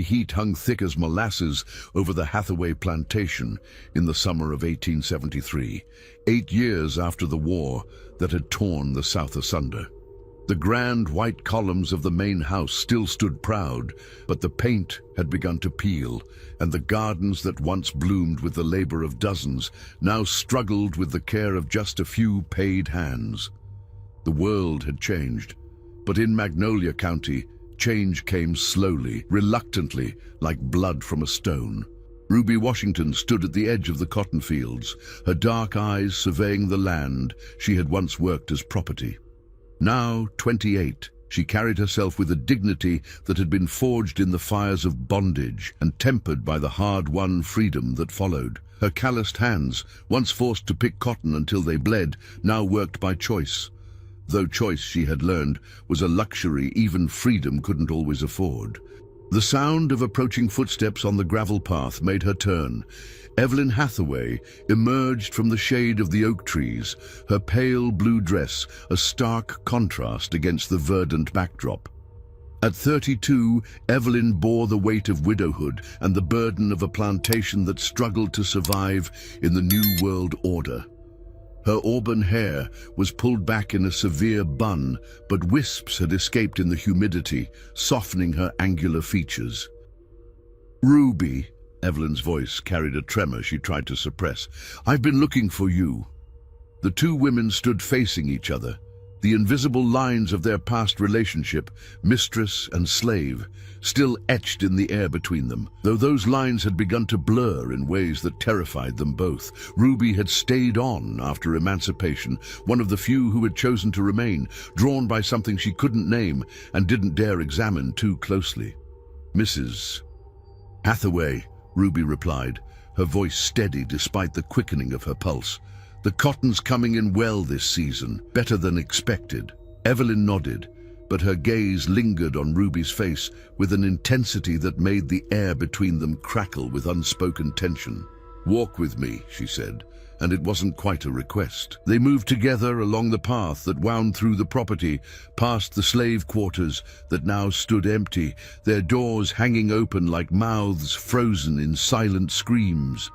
Fiery heat hung thick as molasses over the Hathaway plantation in the summer of 1873, 8 years after the war that had torn the South asunder. The grand white columns of the main house still stood proud, but the paint had begun to peel, and the gardens that once bloomed with the labor of dozens now struggled with the care of just a few paid hands. The world had changed, but in Magnolia County, change came slowly, reluctantly, like blood from a stone. Ruby Washington stood at the edge of the cotton fields, her dark eyes surveying the land she had once worked as property. Now 28, she carried herself with a dignity that had been forged in the fires of bondage and tempered by the hard-won freedom that followed. Her calloused hands, once forced to pick cotton until they bled, now worked by choice. Though choice, she had learned, was a luxury even freedom couldn't always afford. The sound of approaching footsteps on the gravel path made her turn. Evelyn Hathaway emerged from the shade of the oak trees, her pale blue dress a stark contrast against the verdant backdrop. At 32, Evelyn bore the weight of widowhood and the burden of a plantation that struggled to survive in the New World Order. Her auburn hair was pulled back in a severe bun, but wisps had escaped in the humidity, softening her angular features. "Ruby," Evelyn's voice carried a tremor she tried to suppress. "I've been looking for you." The two women stood facing each other, the invisible lines of their past relationship, mistress and slave, still etched in the air between them. Though those lines had begun to blur in ways that terrified them both, Ruby had stayed on after emancipation, one of the few who had chosen to remain, drawn by something she couldn't name and didn't dare examine too closely. "Mrs. Hathaway," Ruby replied, her voice steady despite the quickening of her pulse. "The cotton's coming in well this season, better than expected." Evelyn nodded, but her gaze lingered on Ruby's face with an intensity that made the air between them crackle with unspoken tension. "Walk with me," she said, and it wasn't quite a request. They moved together along the path that wound through the property, past the slave quarters that now stood empty, their doors hanging open like mouths frozen in silent screams.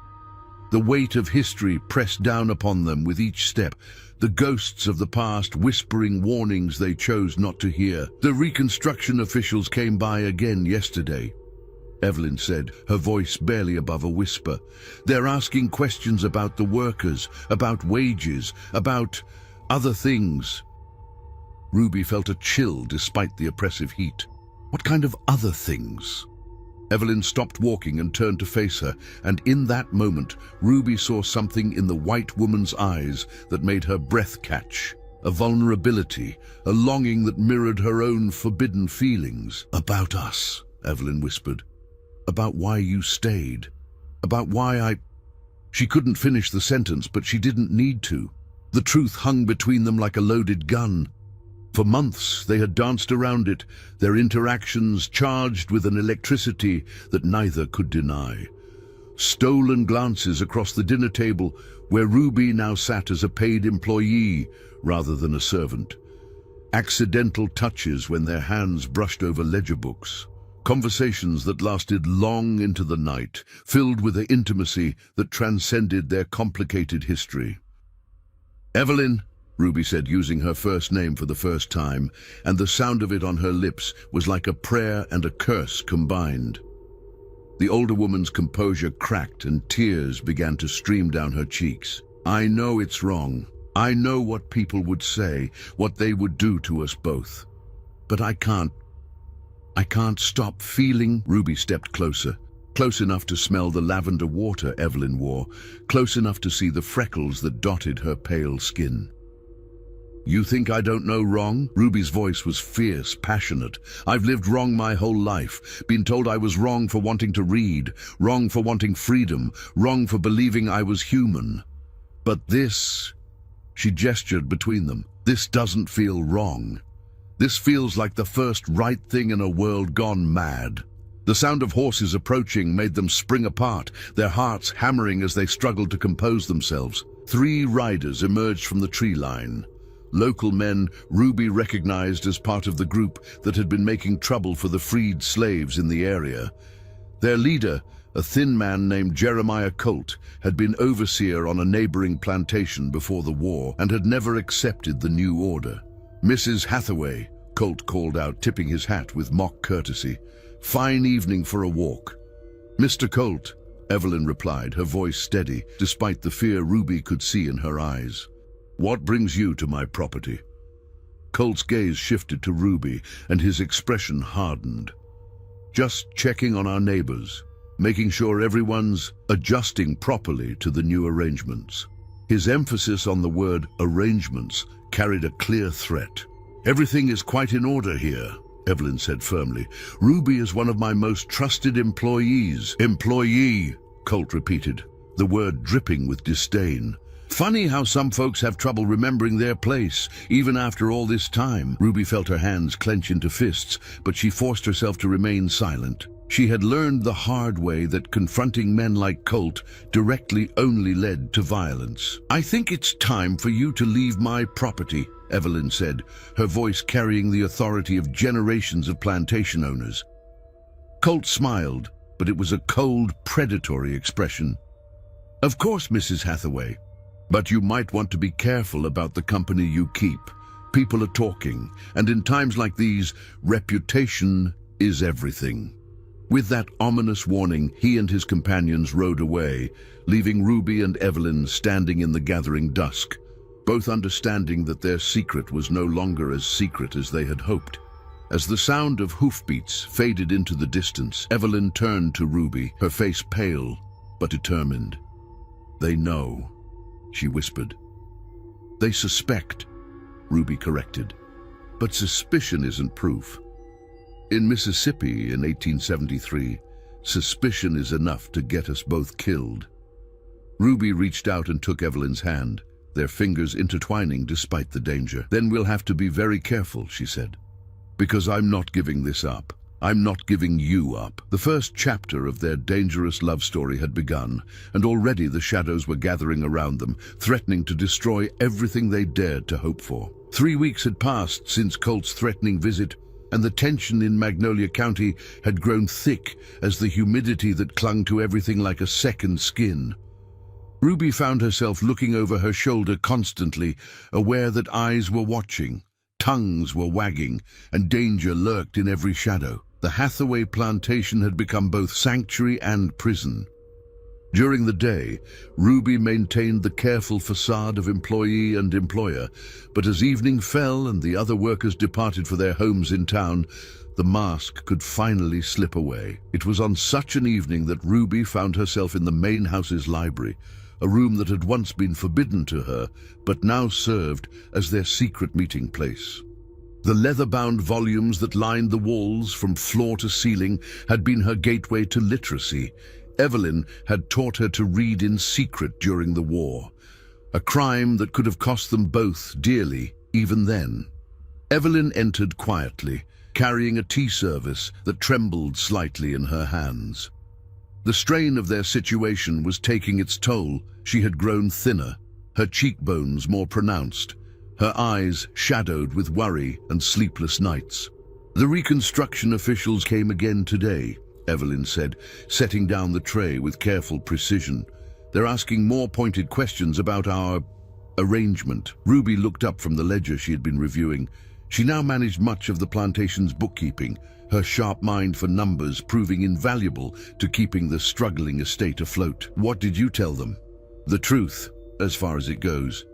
The weight of history pressed down upon them with each step, the ghosts of the past whispering warnings they chose not to hear. "The reconstruction officials came by again yesterday," Evelyn said, her voice barely above a whisper. "They're asking questions about the workers, about wages, about other things." Ruby felt a chill despite the oppressive heat. What kind of other things? Evelyn stopped walking and turned to face her, and in that moment, Ruby saw something in the white woman's eyes that made her breath catch. A vulnerability, a longing that mirrored her own forbidden feelings. "About us," Evelyn whispered. "About why you stayed. About why I—" She couldn't finish the sentence, but she didn't need to. The truth hung between them like a loaded gun. For months they had danced around it, their interactions charged with an electricity that neither could deny. Stolen glances across the dinner table, where Ruby now sat as a paid employee rather than a servant. Accidental touches when their hands brushed over ledger books. Conversations that lasted long into the night, filled with an intimacy that transcended their complicated history. "Evelyn," Ruby said, using her first name for the first time, and the sound of it on her lips was like a prayer and a curse combined. The older woman's composure cracked and tears began to stream down her cheeks. "I know it's wrong. I know what people would say, what they would do to us both. But I can't stop feeling." Ruby stepped closer, close enough to smell the lavender water Evelyn wore, close enough to see the freckles that dotted her pale skin. "You think I don't know wrong?" Ruby's voice was fierce, passionate. "I've lived wrong my whole life, been told I was wrong for wanting to read, wrong for wanting freedom, wrong for believing I was human. But this," she gestured between them, "this doesn't feel wrong. This feels like the first right thing in a world gone mad." The sound of horses approaching made them spring apart, their hearts hammering as they struggled to compose themselves. 3 riders emerged from the tree line. Local men Ruby recognized as part of the group that had been making trouble for the freed slaves in the area. Their leader, a thin man named Jeremiah Colt, had been overseer on a neighboring plantation before the war and had never accepted the new order. "Mrs. Hathaway," Colt called out, tipping his hat with mock courtesy. "Fine evening for a walk." "Mr. Colt," Evelyn replied, her voice steady, despite the fear Ruby could see in her eyes. "What brings you to my property?" Colt's gaze shifted to Ruby, and his expression hardened. "Just checking on our neighbors, making sure everyone's adjusting properly to the new arrangements." His emphasis on the word arrangements carried a clear threat. "Everything is quite in order here," Evelyn said firmly. "Ruby is one of my most trusted employees." "Employee," Colt repeated, the word dripping with disdain. "Funny how some folks have trouble remembering their place, even after all this time." Ruby felt her hands clench into fists, but she forced herself to remain silent. She had learned the hard way that confronting men like Colt directly only led to violence. "I think it's time for you to leave my property," Evelyn said, her voice carrying the authority of generations of plantation owners. Colt smiled, but it was a cold, predatory expression. "Of course, Mrs. Hathaway. But you might want to be careful about the company you keep. People are talking, and in times like these, reputation is everything." With that ominous warning, he and his companions rode away, leaving Ruby and Evelyn standing in the gathering dusk, both understanding that their secret was no longer as secret as they had hoped. As the sound of hoofbeats faded into the distance, Evelyn turned to Ruby, her face pale but determined. "They know," she whispered. "They suspect," Ruby corrected. "But suspicion isn't proof. In Mississippi in 1873, suspicion is enough to get us both killed." Ruby reached out and took Evelyn's hand, their fingers intertwining despite the danger. "Then we'll have to be very careful," she said. "Because I'm not giving this up. I'm not giving you up." The first chapter of their dangerous love story had begun, and already the shadows were gathering around them, threatening to destroy everything they dared to hope for. 3 weeks had passed since Colt's threatening visit, and the tension in Magnolia County had grown thick as the humidity that clung to everything like a second skin. Ruby found herself looking over her shoulder constantly, aware that eyes were watching, tongues were wagging, and danger lurked in every shadow. The Hathaway plantation had become both sanctuary and prison. During the day, Ruby maintained the careful facade of employee and employer, but as evening fell and the other workers departed for their homes in town, the mask could finally slip away. It was on such an evening that Ruby found herself in the main house's library, a room that had once been forbidden to her, but now served as their secret meeting place. The leather-bound volumes that lined the walls from floor to ceiling had been her gateway to literacy. Evelyn had taught her to read in secret during the war, a crime that could have cost them both dearly even then. Evelyn entered quietly, carrying a tea service that trembled slightly in her hands. The strain of their situation was taking its toll. She had grown thinner, her cheekbones more pronounced, her eyes shadowed with worry and sleepless nights. "The reconstruction officials came again today," Evelyn said, setting down the tray with careful precision. "They're asking more pointed questions about our arrangement." Ruby looked up from the ledger she had been reviewing. She now managed much of the plantation's bookkeeping, her sharp mind for numbers proving invaluable to keeping the struggling estate afloat. "What did you tell them?" "The truth, as far as it goes.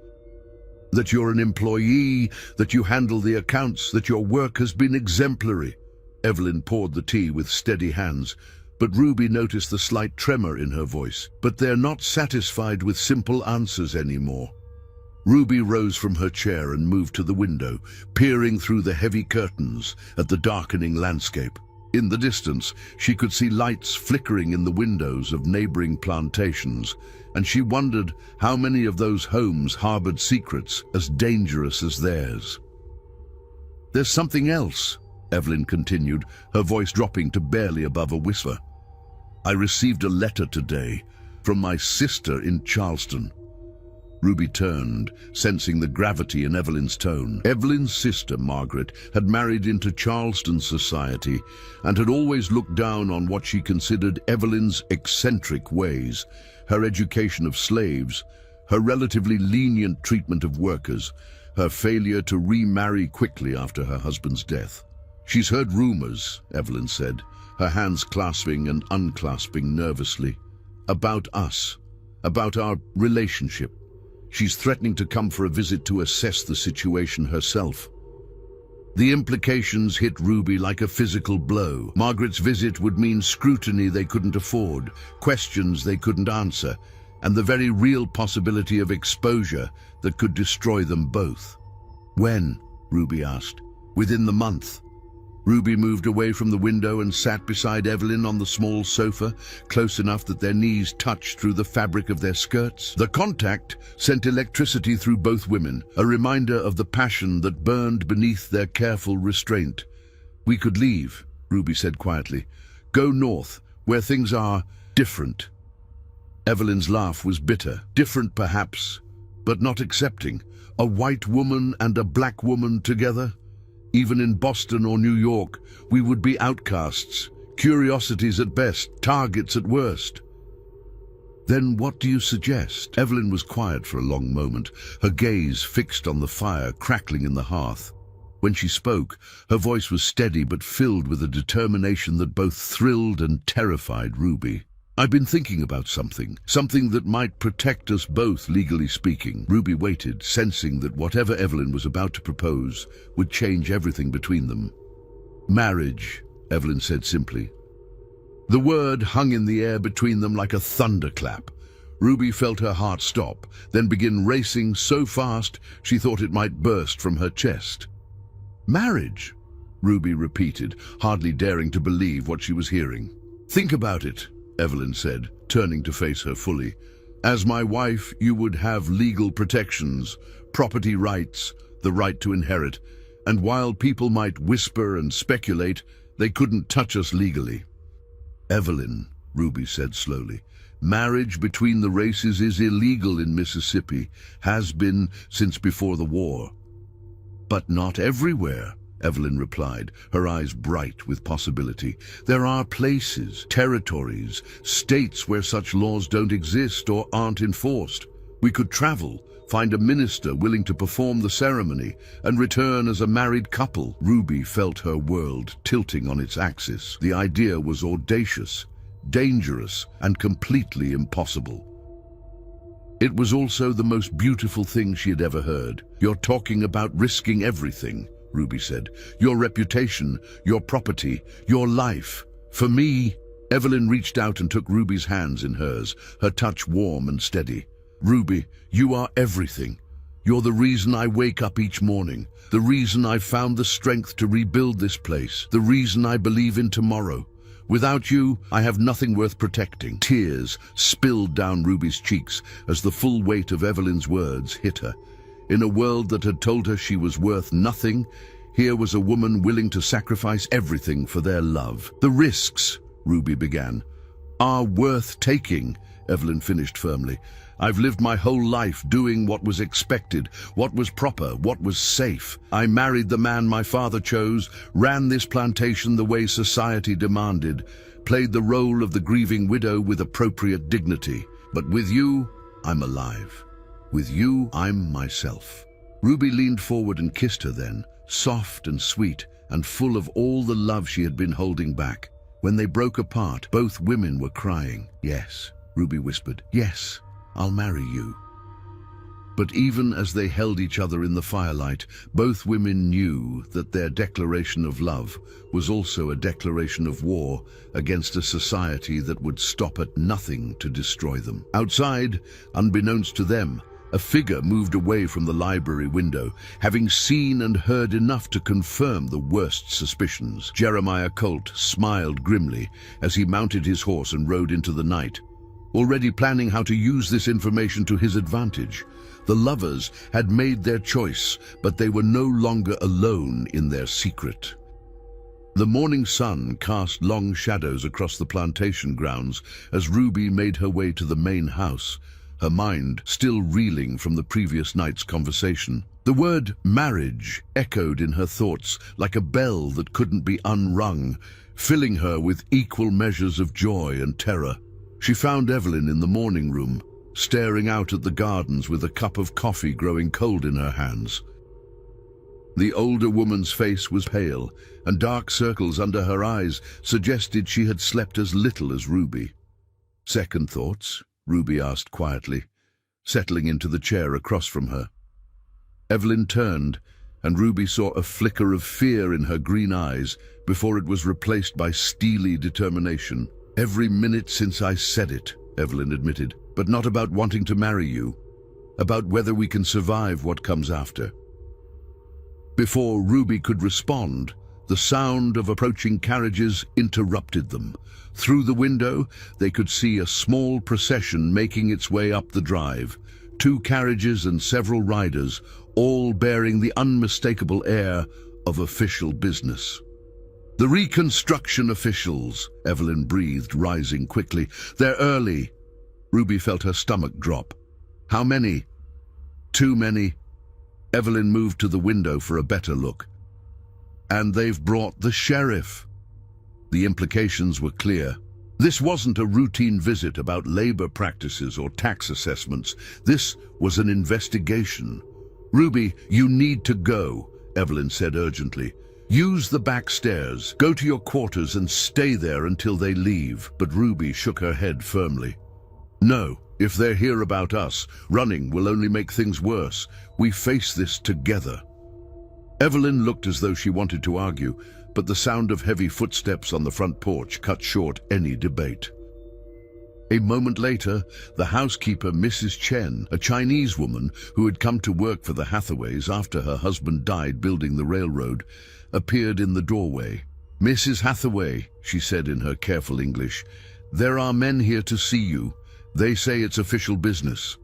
That you're an employee, that you handle the accounts, that your work has been exemplary." Evelyn poured the tea with steady hands, but Ruby noticed the slight tremor in her voice. "But they're not satisfied with simple answers anymore." Ruby rose from her chair and moved to the window, peering through the heavy curtains at the darkening landscape. In the distance, she could see lights flickering in the windows of neighboring plantations, and she wondered how many of those homes harbored secrets as dangerous as theirs. "There's something else," Evelyn continued, her voice dropping to barely above a whisper. "I received a letter today from my sister in Charleston. Ruby turned, sensing the gravity in Evelyn's tone. Evelyn's sister, Margaret, had married into Charleston society and had always looked down on what she considered Evelyn's eccentric ways, her education of slaves, her relatively lenient treatment of workers, her failure to remarry quickly after her husband's death. "She's heard rumors," Evelyn said, her hands clasping and unclasping nervously, "about us, about our relationship. She's threatening to come for a visit to assess the situation herself." The implications hit Ruby like a physical blow. Margaret's visit would mean scrutiny they couldn't afford, questions they couldn't answer, and the very real possibility of exposure that could destroy them both. "When?" Ruby asked. "Within the month." Ruby moved away from the window and sat beside Evelyn on the small sofa, close enough that their knees touched through the fabric of their skirts. The contact sent electricity through both women, a reminder of the passion that burned beneath their careful restraint. "We could leave," Ruby said quietly. "Go north, where things are different." Evelyn's laugh was bitter. Different, perhaps, but not accepting. A white woman and a black woman together? Even in Boston or New York, we would be outcasts, curiosities at best, targets at worst. "Then what do you suggest?" Evelyn was quiet for a long moment, her gaze fixed on the fire crackling in the hearth. When she spoke, her voice was steady but filled with a determination that both thrilled and terrified Ruby. "I've been thinking about something that might protect us both, legally speaking." Ruby waited, sensing that whatever Evelyn was about to propose would change everything between them. "Marriage," Evelyn said simply. The word hung in the air between them like a thunderclap. Ruby felt her heart stop, then begin racing so fast she thought it might burst from her chest. "Marriage," Ruby repeated, hardly daring to believe what she was hearing. "Think about it," Evelyn said, turning to face her fully. "As my wife, you would have legal protections, property rights, the right to inherit, and while people might whisper and speculate, they couldn't touch us legally." "Evelyn," Ruby said slowly, "marriage between the races is illegal in Mississippi, has been since before the war." "But not everywhere," Evelyn replied, her eyes bright with possibility. "There are places, territories, states where such laws don't exist or aren't enforced. We could travel, find a minister willing to perform the ceremony, and return as a married couple." Ruby felt her world tilting on its axis. The idea was audacious, dangerous, and completely impossible. It was also the most beautiful thing she had ever heard. "You're talking about risking everything," Ruby said. "Your reputation, your property, your life. For me." Evelyn reached out and took Ruby's hands in hers, her touch warm and steady. "Ruby, you are everything. You're the reason I wake up each morning, the reason I found the strength to rebuild this place, the reason I believe in tomorrow. Without you, I have nothing worth protecting." Tears spilled down Ruby's cheeks as the full weight of Evelyn's words hit her. In a world that had told her she was worth nothing, here was a woman willing to sacrifice everything for their love. "The risks," Ruby began, "are worth taking," Evelyn finished firmly. "I've lived my whole life doing what was expected, what was proper, what was safe. I married the man my father chose, ran this plantation the way society demanded, played the role of the grieving widow with appropriate dignity. But with you, I'm alive. With you, I'm myself." Ruby leaned forward and kissed her then, soft and sweet, and full of all the love she had been holding back. When they broke apart, both women were crying. "Yes," Ruby whispered, "yes, I'll marry you." But even as they held each other in the firelight, both women knew that their declaration of love was also a declaration of war against a society that would stop at nothing to destroy them. Outside, unbeknownst to them, a figure moved away from the library window, having seen and heard enough to confirm the worst suspicions. Jeremiah Colt smiled grimly as he mounted his horse and rode into the night, already planning how to use this information to his advantage. The lovers had made their choice, but they were no longer alone in their secret. The morning sun cast long shadows across the plantation grounds as Ruby made her way to the main house, her mind still reeling from the previous night's conversation. The word marriage echoed in her thoughts like a bell that couldn't be unrung, filling her with equal measures of joy and terror. She found Evelyn in the morning room, staring out at the gardens with a cup of coffee growing cold in her hands. The older woman's face was pale, and dark circles under her eyes suggested she had slept as little as Ruby. "Second thoughts?" Ruby asked quietly, settling into the chair across from her. Evelyn turned, and Ruby saw a flicker of fear in her green eyes before it was replaced by steely determination. "Every minute since I said it," Evelyn admitted, "but not about wanting to marry you, about whether we can survive what comes after." Before Ruby could respond, the sound of approaching carriages interrupted them. Through the window, they could see a small procession making its way up the drive. 2 carriages and several riders, all bearing the unmistakable air of official business. "The reconstruction officials," Evelyn breathed, rising quickly. "They're early." Ruby felt her stomach drop. "How many?" "Too many." Evelyn moved to the window for a better look. "And they've brought the sheriff." The implications were clear. This wasn't a routine visit about labor practices or tax assessments. This was an investigation. "Ruby, you need to go," Evelyn said urgently. "Use the back stairs. Go to your quarters and stay there until they leave." But Ruby shook her head firmly. "No, if they're here about us, running will only make things worse. We face this together." Evelyn looked as though she wanted to argue, but the sound of heavy footsteps on the front porch cut short any debate. A moment later, the housekeeper, Mrs. Chen, a Chinese woman who had come to work for the Hathaways after her husband died building the railroad, appeared in the doorway. "Mrs. Hathaway," she said in her careful English, "there are men here to see you. They say it's official business."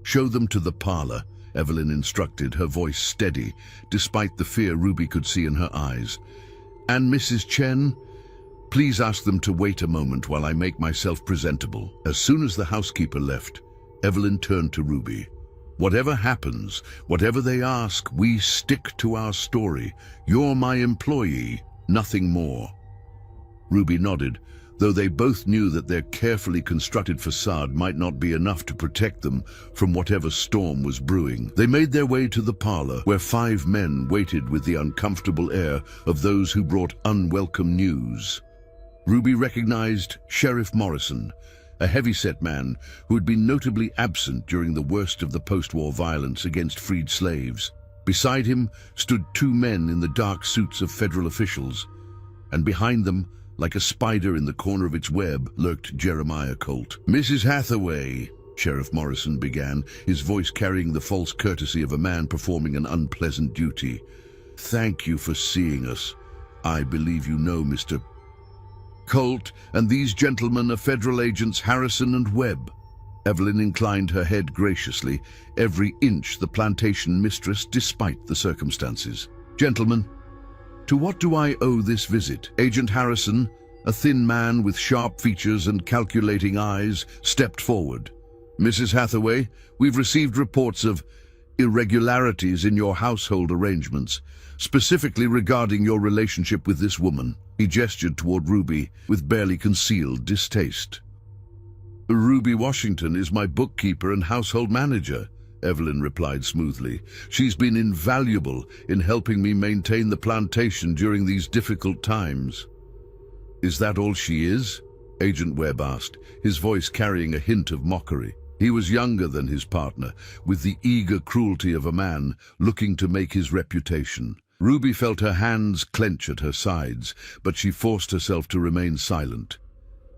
"Show them to the parlor," Evelyn instructed, her voice steady, despite the fear Ruby could see in her eyes. "And Mrs. Chen, please ask them to wait a moment while I make myself presentable." As soon as the housekeeper left, Evelyn turned to Ruby. "Whatever happens, whatever they ask, we stick to our story. You're my employee, nothing more." Ruby nodded, though they both knew that their carefully constructed facade might not be enough to protect them from whatever storm was brewing. They made their way to the parlor, where 5 men waited with the uncomfortable air of those who brought unwelcome news. Ruby recognized Sheriff Morrison, a heavy-set man who had been notably absent during the worst of the post-war violence against freed slaves. Beside him stood 2 men in the dark suits of federal officials, and behind them, like a spider in the corner of its web, lurked Jeremiah Colt. "Mrs. Hathaway," Sheriff Morrison began, his voice carrying the false courtesy of a man performing an unpleasant duty. "Thank you for seeing us. I believe you know Mr. Colt, and these gentlemen are federal agents Harrison and Webb." Evelyn inclined her head graciously, every inch the plantation mistress despite the circumstances. "Gentlemen, to what do I owe this visit?" Agent Harrison, a thin man with sharp features and calculating eyes, stepped forward. "Mrs. Hathaway, we've received reports of irregularities in your household arrangements, specifically regarding your relationship with this woman." He gestured toward Ruby with barely concealed distaste. "Ruby Washington is my bookkeeper and household manager," Evelyn replied smoothly. "She's been invaluable in helping me maintain the plantation during these difficult times." "Is that all she is?" Agent Webb asked, his voice carrying a hint of mockery. He was younger than his partner, with the eager cruelty of a man looking to make his reputation. Ruby felt her hands clench at her sides, but she forced herself to remain silent.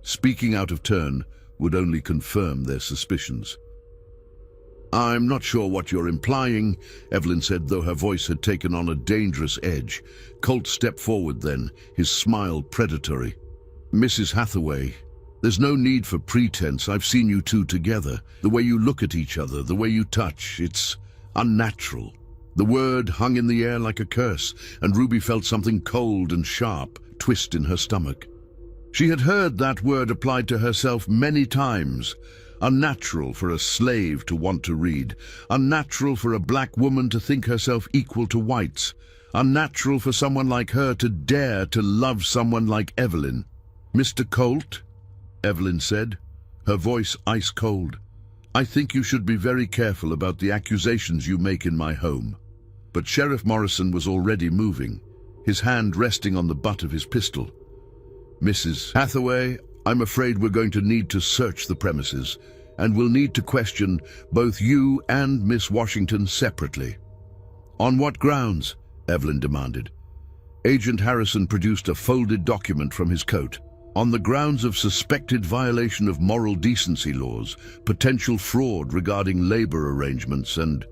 Speaking out of turn would only confirm their suspicions. "I'm not sure what you're implying," Evelyn said, though her voice had taken on a dangerous edge. Colt stepped forward then, his smile predatory. "Mrs. Hathaway, there's no need for pretense. I've seen you 2 together. The way you look at each other, the way you touch, it's unnatural." The word hung in the air like a curse, and Ruby felt something cold and sharp twist in her stomach. She had heard that word applied to herself many times, Unnatural for a slave to want to read. Unnatural for a black woman to think herself equal to whites. Unnatural for someone like her to dare to love someone like Evelyn. "Mr. Colt," Evelyn said, her voice ice cold, "I think you should be very careful about the accusations you make in my home." But Sheriff Morrison was already moving, his hand resting on the butt of his pistol. "Mrs. Hathaway, I'm afraid we're going to need to search the premises, and we'll need to question both you and Miss Washington separately." "On what grounds?" Evelyn demanded. Agent Harrison produced a folded document from his coat. "On the grounds of suspected violation of moral decency laws, potential fraud regarding labor arrangements, and—"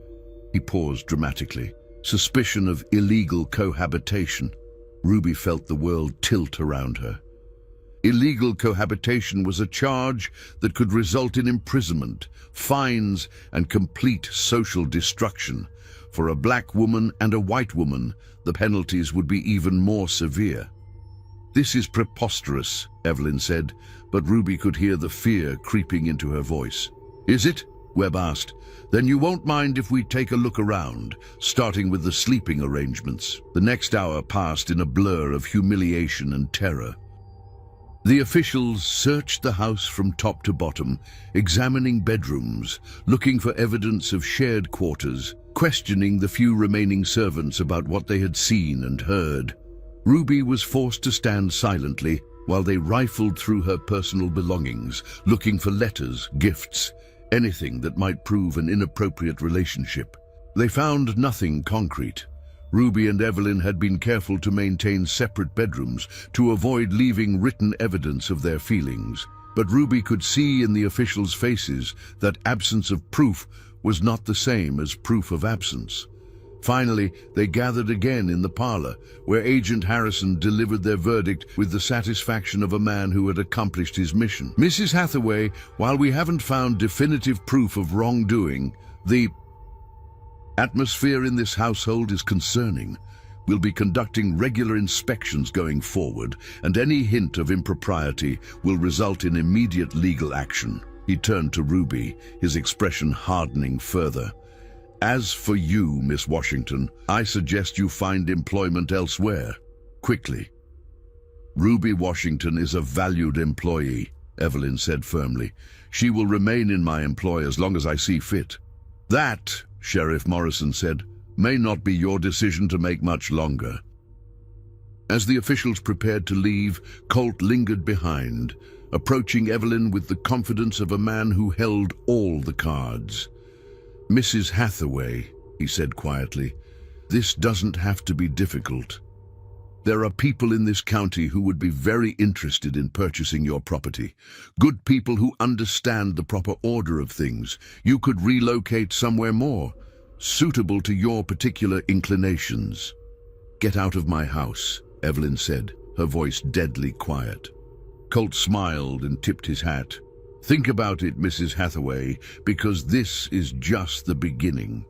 he paused dramatically, "suspicion of illegal cohabitation." Ruby felt the world tilt around her. Illegal cohabitation was a charge that could result in imprisonment, fines, and complete social destruction. For a black woman and a white woman, the penalties would be even more severe. "This is preposterous," Evelyn said, but Ruby could hear the fear creeping into her voice. "Is it?" Webb asked. "Then you won't mind if we take a look around, starting with the sleeping arrangements." The next hour passed in a blur of humiliation and terror. The officials searched the house from top to bottom, examining bedrooms, looking for evidence of shared quarters, questioning the few remaining servants about what they had seen and heard. Ruby was forced to stand silently while they rifled through her personal belongings, looking for letters, gifts, anything that might prove an inappropriate relationship. They found nothing concrete. Ruby and Evelyn had been careful to maintain separate bedrooms to avoid leaving written evidence of their feelings. But Ruby could see in the officials' faces that absence of proof was not the same as proof of absence. Finally, they gathered again in the parlor, where Agent Harrison delivered their verdict with the satisfaction of a man who had accomplished his mission. "Mrs. Hathaway, while we haven't found definitive proof of wrongdoing, the atmosphere in this household is concerning. We'll be conducting regular inspections going forward, and any hint of impropriety will result in immediate legal action." He turned to Ruby, his expression hardening further. "As for you, Miss Washington, I suggest you find employment elsewhere, quickly." "Ruby Washington is a valued employee," Evelyn said firmly. "She will remain in my employ as long as I see fit." "That," Sheriff Morrison said, "may not be your decision to make much longer." As the officials prepared to leave, Colt lingered behind, approaching Evelyn with the confidence of a man who held all the cards. "Mrs. Hathaway," he said quietly, "this doesn't have to be difficult. There are people in this county who would be very interested in purchasing your property. Good people who understand the proper order of things. You could relocate somewhere more suitable to your particular inclinations." "Get out of my house," Evelyn said, her voice deadly quiet. Colt smiled and tipped his hat. "Think about it, Mrs. Hathaway, because this is just the beginning."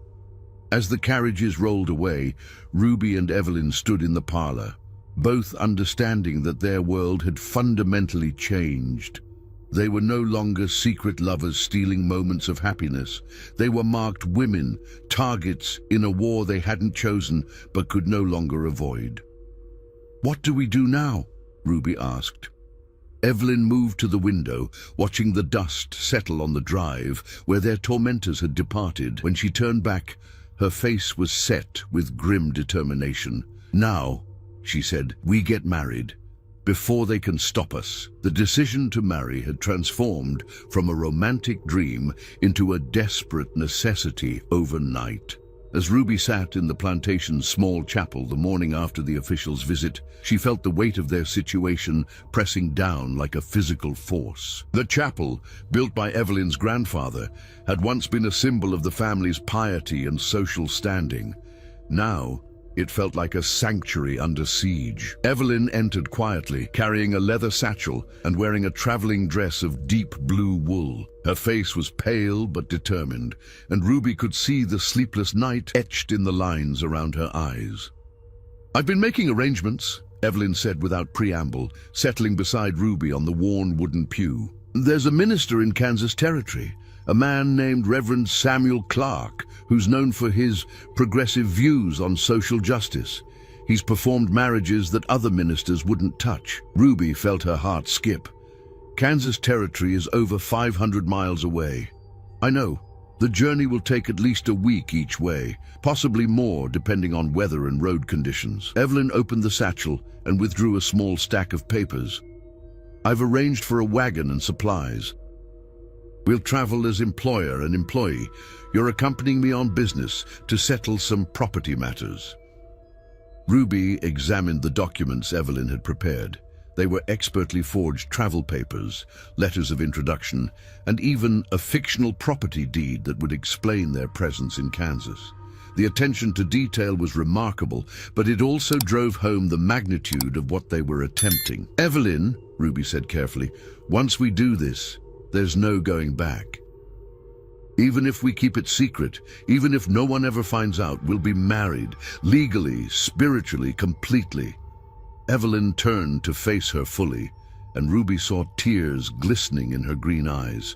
As the carriages rolled away, Ruby and Evelyn stood in the parlor, both understanding that their world had fundamentally changed. They were no longer secret lovers stealing moments of happiness. They were marked women, targets in a war they hadn't chosen but could no longer avoid. "What do we do now?" Ruby asked. Evelyn moved to the window, watching the dust settle on the drive where their tormentors had departed. When she turned back, her face was set with grim determination. "Now," she said, "we get married, before they can stop us." The decision to marry had transformed from a romantic dream into a desperate necessity overnight. As Ruby sat in the plantation's small chapel the morning after the officials' visit, she felt the weight of their situation pressing down like a physical force. The chapel, built by Evelyn's grandfather, had once been a symbol of the family's piety and social standing. Now, it felt like a sanctuary under siege. Evelyn entered quietly, carrying a leather satchel and wearing a traveling dress of deep blue wool. Her face was pale but determined, and Ruby could see the sleepless night etched in the lines around her eyes. "I've been making arrangements," Evelyn said without preamble, settling beside Ruby on the worn wooden pew. There's a minister in Kansas Territory, a man named Reverend Samuel Clark, who's known for his progressive views on social justice. He's performed marriages that other ministers wouldn't touch. Ruby felt her heart skip. Kansas Territory is over 500 miles away. I know. The journey will take at least a week each way, possibly more depending on weather and road conditions. Evelyn opened the satchel and withdrew a small stack of papers. I've arranged for a wagon and supplies. We'll travel as employer and employee. You're accompanying me on business to settle some property matters. Ruby examined the documents Evelyn had prepared. They were expertly forged travel papers, letters of introduction, and even a fictional property deed that would explain their presence in Kansas. The attention to detail was remarkable, but it also drove home the magnitude of what they were attempting. Evelyn, Ruby said carefully, once we do this, there's no going back. Even if we keep it secret, even if no one ever finds out, we'll be married, legally, spiritually, completely. Evelyn turned to face her fully, and Ruby saw tears glistening in her green eyes.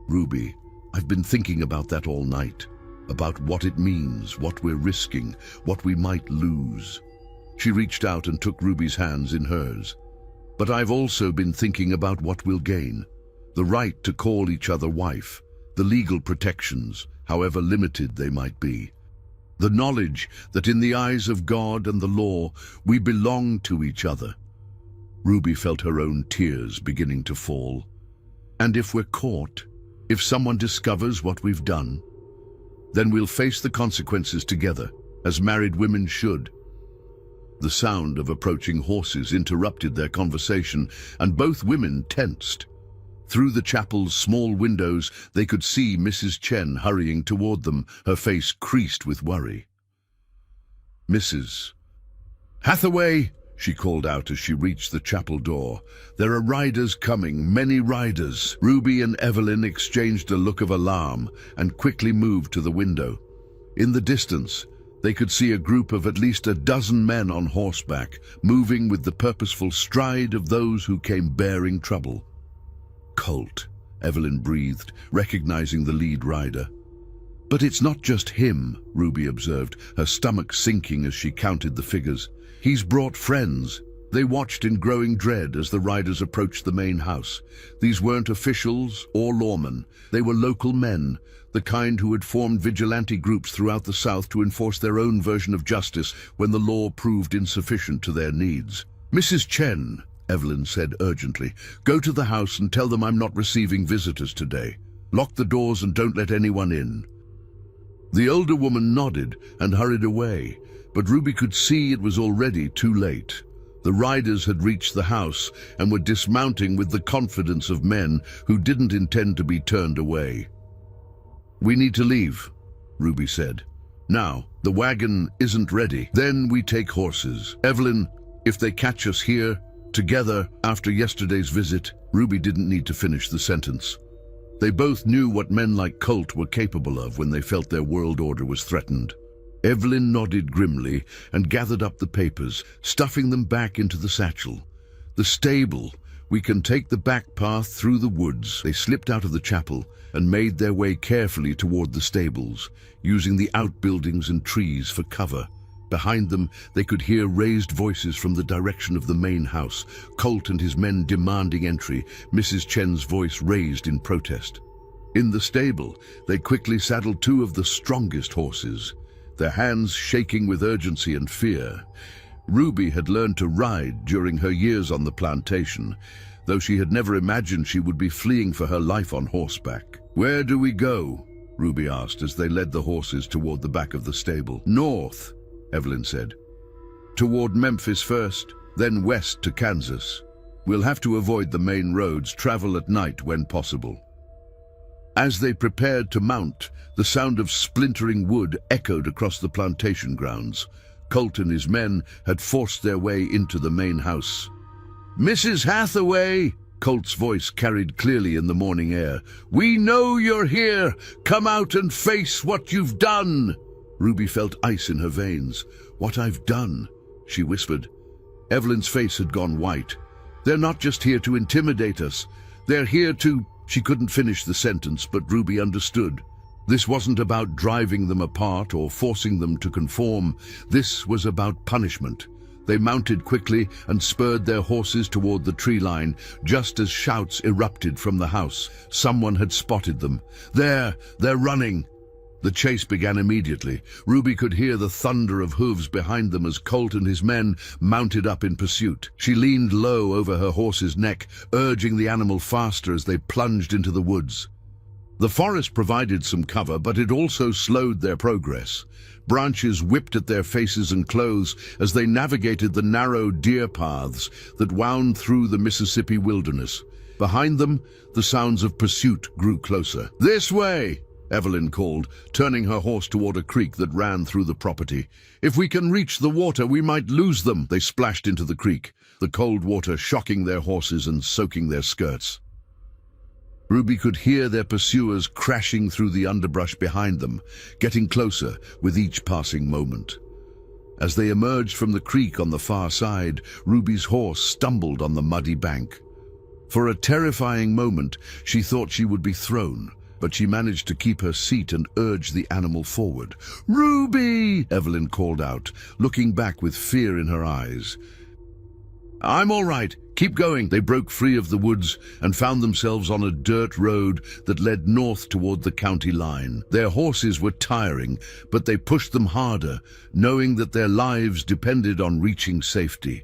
Ruby, I've been thinking about that all night, about what it means, what we're risking, what we might lose. She reached out and took Ruby's hands in hers. But I've also been thinking about what we'll gain, the right to call each other wife, the legal protections, however limited they might be. The knowledge that in the eyes of God and the law, we belong to each other. Ruby felt her own tears beginning to fall. And if we're caught, if someone discovers what we've done, then we'll face the consequences together, as married women should. The sound of approaching horses interrupted their conversation, and both women tensed. Through the chapel's small windows, they could see Mrs. Chen hurrying toward them, her face creased with worry. Mrs. Hathaway, she called out as she reached the chapel door. There are riders coming, many riders. Ruby and Evelyn exchanged a look of alarm and quickly moved to the window. In the distance, they could see a group of at least a dozen men on horseback, moving with the purposeful stride of those who came bearing trouble. Colt, Evelyn breathed, recognizing the lead rider. But it's not just him, Ruby observed, her stomach sinking as she counted the figures. He's brought friends. They watched in growing dread as the riders approached the main house. These weren't officials or lawmen. They were local men, the kind who had formed vigilante groups throughout the South to enforce their own version of justice when the law proved insufficient to their needs. Mrs. Chen, Evelyn said urgently, go to the house and tell them I'm not receiving visitors today. Lock the doors and don't let anyone in. The older woman nodded and hurried away, but Ruby could see it was already too late. The riders had reached the house and were dismounting with the confidence of men who didn't intend to be turned away. We need to leave, Ruby said. Now, the wagon isn't ready. Then we take horses. Evelyn, if they catch us here, together, after yesterday's visit, Ruby didn't need to finish the sentence. They both knew what men like Colt were capable of when they felt their world order was threatened. Evelyn nodded grimly and gathered up the papers, stuffing them back into the satchel. The stable. We can take the back path through the woods. They slipped out of the chapel and made their way carefully toward the stables, using the outbuildings and trees for cover. Behind them, they could hear raised voices from the direction of the main house, Colt and his men demanding entry, Mrs. Chen's voice raised in protest. In the stable, they quickly saddled two of the strongest horses, their hands shaking with urgency and fear. Ruby had learned to ride during her years on the plantation, though she had never imagined she would be fleeing for her life on horseback. Where do we go? Ruby asked as they led the horses toward the back of the stable. North, Evelyn said. Toward Memphis first, then west to Kansas. We'll have to avoid the main roads, travel at night when possible. As they prepared to mount, the sound of splintering wood echoed across the plantation grounds. Colt and his men had forced their way into the main house. Mrs. Hathaway, Colt's voice carried clearly in the morning air. We know you're here. Come out and face what you've done. Ruby felt ice in her veins. What I've done, she whispered. Evelyn's face had gone white. They're not just here to intimidate us. They're here to... She couldn't finish the sentence, but Ruby understood. This wasn't about driving them apart or forcing them to conform. This was about punishment. They mounted quickly and spurred their horses toward the tree line, just as shouts erupted from the house. Someone had spotted them. There! They're running! The chase began immediately. Ruby could hear the thunder of hooves behind them as Colt and his men mounted up in pursuit. She leaned low over her horse's neck, urging the animal faster as they plunged into the woods. The forest provided some cover, but it also slowed their progress. Branches whipped at their faces and clothes as they navigated the narrow deer paths that wound through the Mississippi wilderness. Behind them, the sounds of pursuit grew closer. "This way!" Evelyn called, turning her horse toward a creek that ran through the property. "If we can reach the water, we might lose them." They splashed into the creek, the cold water shocking their horses and soaking their skirts. Ruby could hear their pursuers crashing through the underbrush behind them, getting closer with each passing moment. As they emerged from the creek on the far side, Ruby's horse stumbled on the muddy bank. For a terrifying moment, she thought she would be thrown, but she managed to keep her seat and urge the animal forward. "Ruby!" Evelyn called out, looking back with fear in her eyes. "I'm all right. Keep going." They broke free of the woods and found themselves on a dirt road that led north toward the county line. Their horses were tiring, but they pushed them harder, knowing that their lives depended on reaching safety.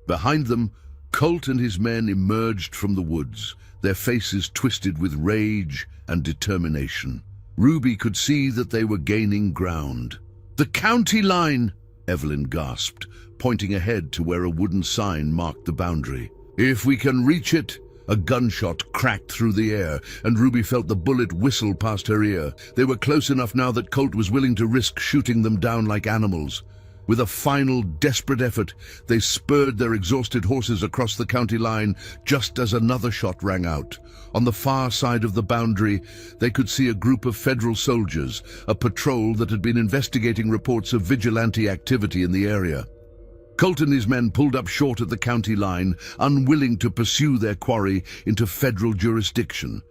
Behind them, Colt and his men emerged from the woods, their faces twisted with rage and determination. Ruby could see that they were gaining ground. "The county line!" Evelyn gasped, pointing ahead to where a wooden sign marked the boundary. "If we can reach it..." A gunshot cracked through the air, and Ruby felt the bullet whistle past her ear. They were close enough now that Colt was willing to risk shooting them down like animals. With a final, desperate effort, they spurred their exhausted horses across the county line just as another shot rang out. On the far side of the boundary, they could see a group of federal soldiers, a patrol that had been investigating reports of vigilante activity in the area. Colt and his men pulled up short at the county line, unwilling to pursue their quarry into federal jurisdiction.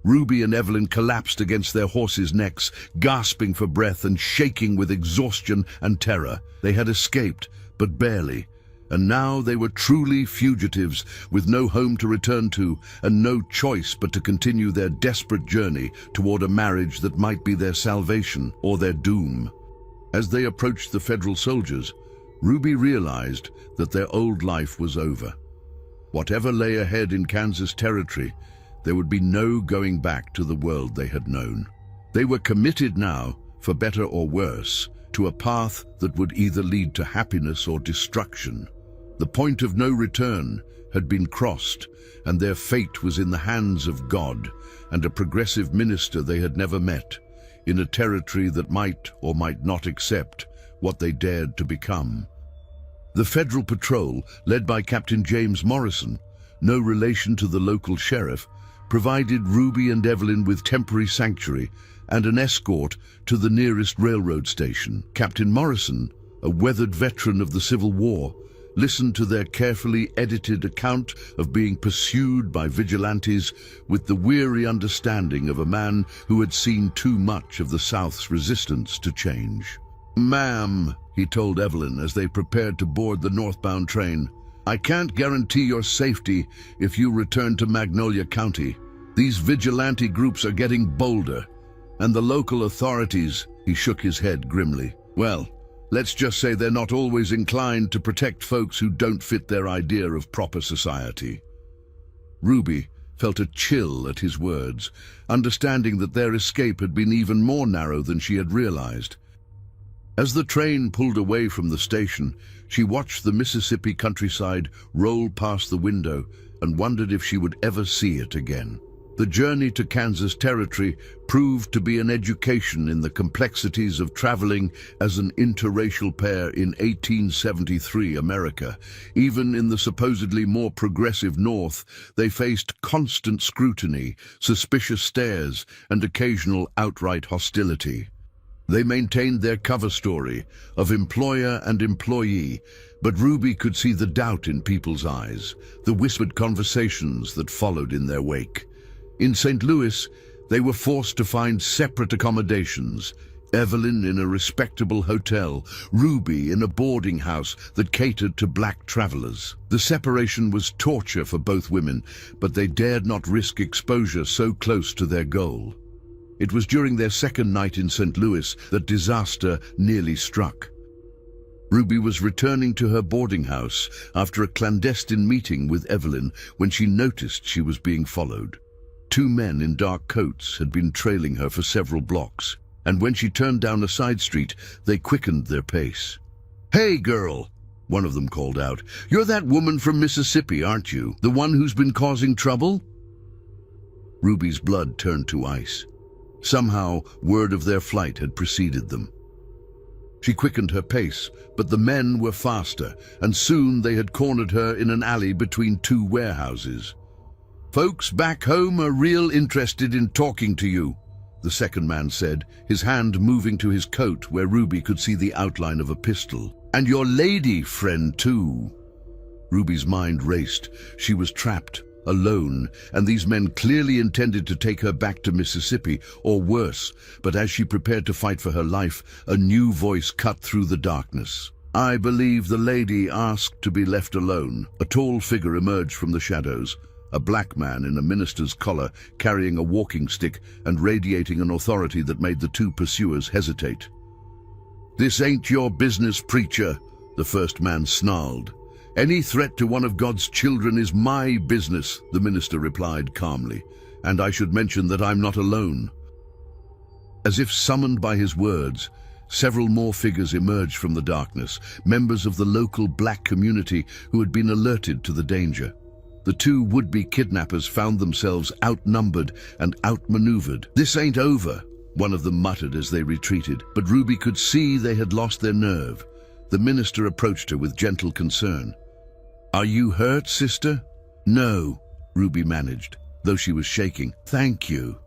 Ruby and Evelyn collapsed against their horses' necks, gasping for breath and shaking with exhaustion and terror. They had escaped, but barely, and now they were truly fugitives, with no home to return to and no choice but to continue their desperate journey toward a marriage that might be their salvation or their doom. As they approached the federal soldiers, Ruby realized that their old life was over. Whatever lay ahead in Kansas territory, there would be no going back to the world they had known. They were committed now, for better or worse, to a path that would either lead to happiness or destruction. The point of no return had been crossed, and their fate was in the hands of God and a progressive minister they had never met, in a territory that might or might not accept what they dared to become. The federal patrol, led by Captain James Morrison, no relation to the local sheriff, provided Ruby and Evelyn with temporary sanctuary and an escort to the nearest railroad station. Captain Morrison, a weathered veteran of the Civil War, listened to their carefully edited account of being pursued by vigilantes with the weary understanding of a man who had seen too much of the South's resistance to change. "Ma'am," he told Evelyn as they prepared to board the northbound train, "I can't guarantee your safety if you return to Magnolia County. These vigilante groups are getting bolder, and the local authorities..." He shook his head grimly. "Well, let's just say they're not always inclined to protect folks who don't fit their idea of proper society." Ruby felt a chill at his words, understanding that their escape had been even more narrow than she had realized. As the train pulled away from the station, she watched the Mississippi countryside roll past the window and wondered if she would ever see it again. The journey to Kansas territory proved to be an education in the complexities of traveling as an interracial pair in 1873 America. Even in the supposedly more progressive North, they faced constant scrutiny, suspicious stares, and occasional outright hostility. They maintained their cover story of employer and employee, but Ruby could see the doubt in people's eyes, the whispered conversations that followed in their wake. In St. Louis, they were forced to find separate accommodations. Evelyn in a respectable hotel, Ruby in a boarding house that catered to black travelers. The separation was torture for both women, but they dared not risk exposure so close to their goal. It was during their second night in St. Louis that disaster nearly struck. Ruby was returning to her boarding house after a clandestine meeting with Evelyn when she noticed she was being followed. Two men in dark coats had been trailing her for several blocks, and when she turned down a side street, they quickened their pace. "Hey, girl," one of them called out. "You're that woman from Mississippi, aren't you? The one who's been causing trouble?" Ruby's blood turned to ice. Somehow, word of their flight had preceded them. She quickened her pace, but the men were faster, and soon they had cornered her in an alley between two warehouses. "Folks back home are real interested in talking to you," the second man said, his hand moving to his coat where Ruby could see the outline of a pistol. "And your lady friend, too." Ruby's mind raced. She was trapped, alone, and these men clearly intended to take her back to Mississippi, or worse. But as she prepared to fight for her life, a new voice cut through the darkness. "I believe the lady asked to be left alone." A tall figure emerged from the shadows. A black man in a minister's collar, carrying a walking stick and radiating an authority that made the two pursuers hesitate. "This ain't your business, preacher," the first man snarled. "Any threat to one of God's children is my business," the minister replied calmly. "And I should mention that I'm not alone." As if summoned by his words, several more figures emerged from the darkness, members of the local black community who had been alerted to the danger. The two would-be kidnappers found themselves outnumbered and outmaneuvered. "This ain't over," one of them muttered as they retreated, but Ruby could see they had lost their nerve. The minister approached her with gentle concern. "Are you hurt, sister?" "No," Ruby managed, though she was shaking. "Thank you.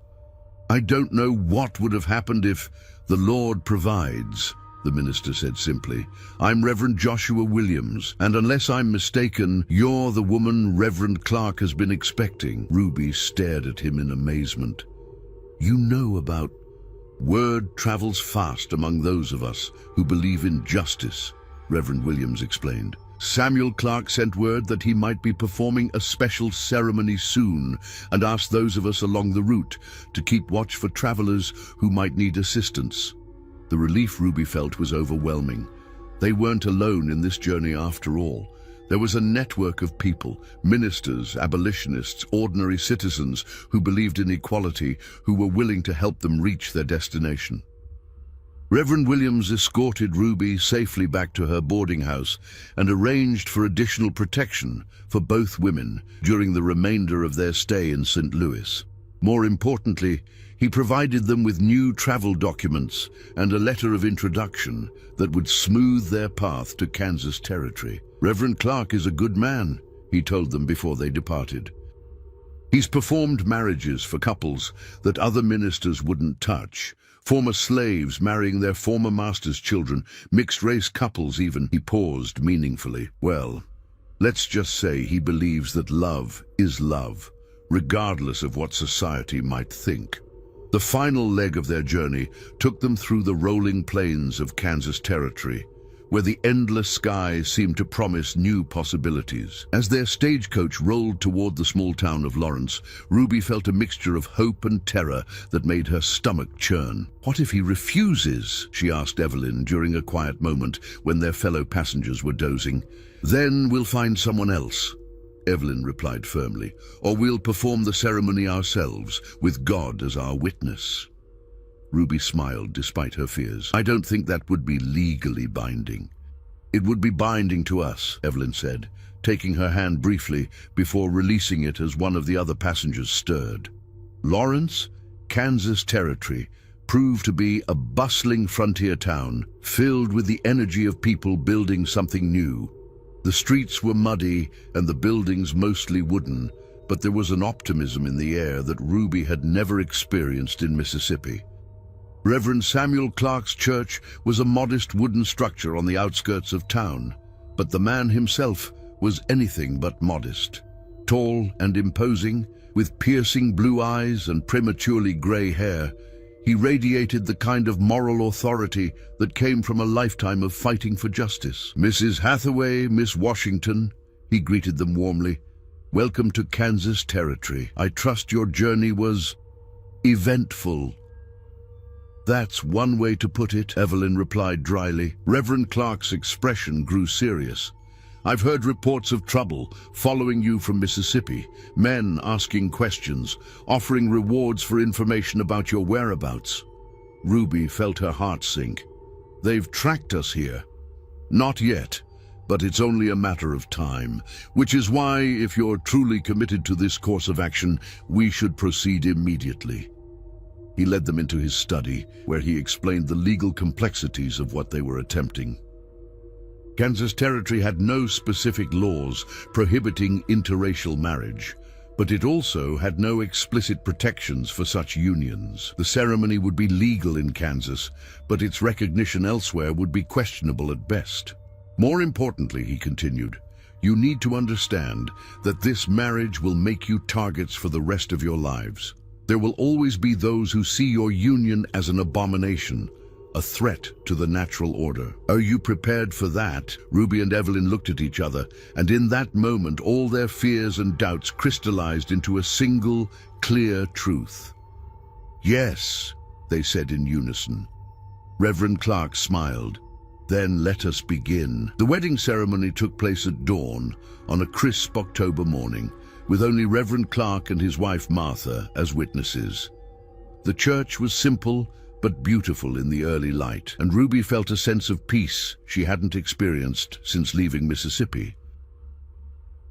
I don't know what would have happened if the Lord provides," the minister said simply. "I'm Reverend Joshua Williams, and unless I'm mistaken, you're the woman Reverend Clark has been expecting." Ruby stared at him in amazement. "You know about—" "Word travels fast among those of us who believe in justice," Reverend Williams explained. "Samuel Clark sent word that he might be performing a special ceremony soon and asked those of us along the route to keep watch for travelers who might need assistance." The relief Ruby felt was overwhelming. They weren't alone in this journey after all. There was a network of people, ministers, abolitionists, ordinary citizens who believed in equality, who were willing to help them reach their destination. Reverend Williams escorted Ruby safely back to her boarding house and arranged for additional protection for both women during the remainder of their stay in St. Louis. More importantly, he provided them with new travel documents and a letter of introduction that would smooth their path to Kansas territory. "Reverend Clark is a good man," he told them before they departed. "He's performed marriages for couples that other ministers wouldn't touch. Former slaves marrying their former master's children, mixed-race couples even." He paused meaningfully. "Well, let's just say he believes that love is love, regardless of what society might think." The final leg of their journey took them through the rolling plains of Kansas territory, where the endless sky seemed to promise new possibilities. As their stagecoach rolled toward the small town of Lawrence, Ruby felt a mixture of hope and terror that made her stomach churn. "What if he refuses?" she asked Evelyn during a quiet moment when their fellow passengers were dozing. "Then we'll find someone else," Evelyn replied firmly, "or we'll perform the ceremony ourselves, with God as our witness." Ruby smiled despite her fears. "I don't think that would be legally binding." "It would be binding to us," Evelyn said, taking her hand briefly before releasing it as one of the other passengers stirred. Lawrence, Kansas territory, proved to be a bustling frontier town, filled with the energy of people building something new. The streets were muddy and the buildings mostly wooden, but there was an optimism in the air that Ruby had never experienced in Mississippi. Reverend Samuel Clark's church was a modest wooden structure on the outskirts of town, but the man himself was anything but modest. Tall and imposing, with piercing blue eyes and prematurely grey hair, he radiated the kind of moral authority that came from a lifetime of fighting for justice. "Mrs. Hathaway, Miss Washington," he greeted them warmly. "Welcome to Kansas territory. I trust your journey was eventful." "That's one way to put it," Evelyn replied dryly. Reverend Clark's expression grew serious. "I've heard reports of trouble following you from Mississippi, men asking questions, offering rewards for information about your whereabouts." Ruby felt her heart sink. "They've tracked us here." "Not yet, but it's only a matter of time, which is why, if you're truly committed to this course of action, we should proceed immediately." He led them into his study, where he explained the legal complexities of what they were attempting. Kansas Territory had no specific laws prohibiting interracial marriage, but it also had no explicit protections for such unions. The ceremony would be legal in Kansas, but its recognition elsewhere would be questionable at best. "More importantly," he continued, "you need to understand that this marriage will make you targets for the rest of your lives. There will always be those who see your union as an abomination, a threat to the natural order. Are you prepared for that?" Ruby and Evelyn looked at each other, and in that moment all their fears and doubts crystallized into a single, clear truth. "Yes," they said in unison. Reverend Clark smiled. "Then let us begin." The wedding ceremony took place at dawn on a crisp October morning, with only Reverend Clark and his wife Martha as witnesses. The church was simple but beautiful in the early light, and Ruby felt a sense of peace she hadn't experienced since leaving Mississippi.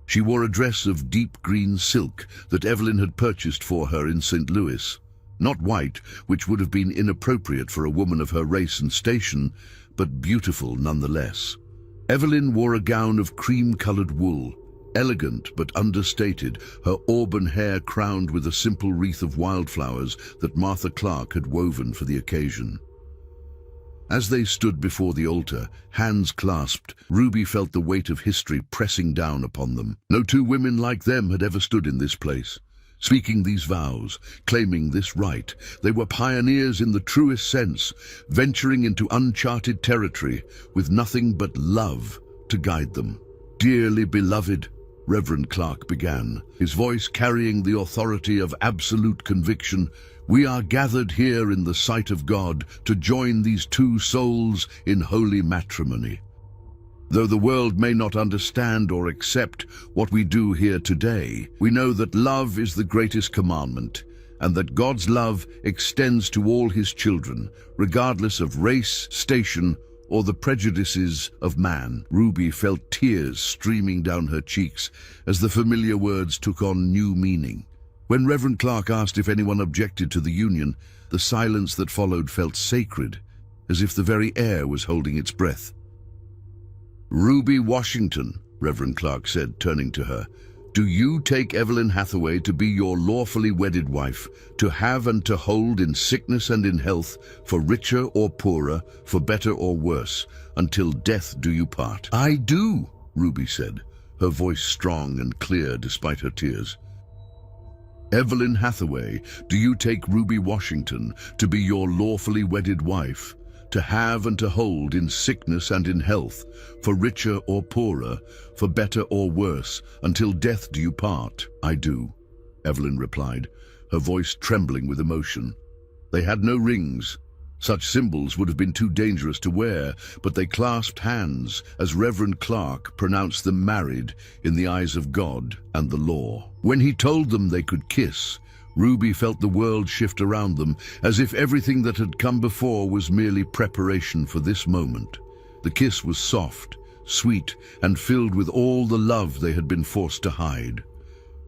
She wore a dress of deep green silk that Evelyn had purchased for her in St. Louis. Not white, which would have been inappropriate for a woman of her race and station, but beautiful nonetheless. Evelyn wore a gown of cream-colored wool, elegant but understated, her auburn hair crowned with a simple wreath of wildflowers that Martha Clark had woven for the occasion. As they stood before the altar, hands clasped, Ruby felt the weight of history pressing down upon them. No two women like them had ever stood in this place, speaking these vows, claiming this right. They were pioneers in the truest sense, venturing into uncharted territory with nothing but love to guide them. "Dearly beloved," Reverend Clark began, his voice carrying the authority of absolute conviction, "we are gathered here in the sight of God to join these two souls in holy matrimony. Though the world may not understand or accept what we do here today, we know that love is the greatest commandment, and that God's love extends to all his children, regardless of race, station, or the prejudices of man." Ruby felt tears streaming down her cheeks as the familiar words took on new meaning. When Reverend Clark asked if anyone objected to the union, the silence that followed felt sacred, as if the very air was holding its breath. "Ruby Washington," Reverend Clark said, turning to her, "do you take Evelyn Hathaway to be your lawfully wedded wife, to have and to hold in sickness and in health, for richer or poorer, for better or worse, until death do you part?" "I do," Ruby said, her voice strong and clear despite her tears. "Evelyn Hathaway, do you take Ruby Washington to be your lawfully wedded wife, to have and to hold in sickness and in health, for richer or poorer, for better or worse, until death do you part?" "I do," Evelyn replied, her voice trembling with emotion. They had no rings. Such symbols would have been too dangerous to wear, but they clasped hands as Reverend Clark pronounced them married in the eyes of God and the law. When he told them they could kiss, Ruby felt the world shift around them, as if everything that had come before was merely preparation for this moment. The kiss was soft, sweet, and filled with all the love they had been forced to hide.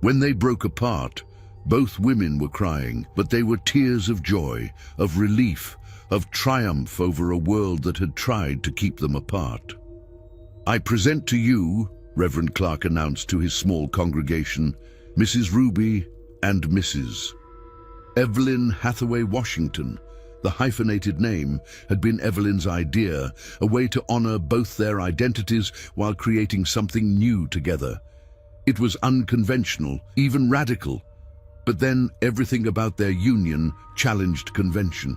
When they broke apart, both women were crying, but they were tears of joy, of relief, of triumph over a world that had tried to keep them apart. "I present to you," Reverend Clark announced to his small congregation, "Mrs. Ruby and Mrs. Evelyn Hathaway Washington, The hyphenated name had been Evelyn's idea, a way to honor both their identities while creating something new together. It was unconventional, even radical, but then everything about their union challenged convention.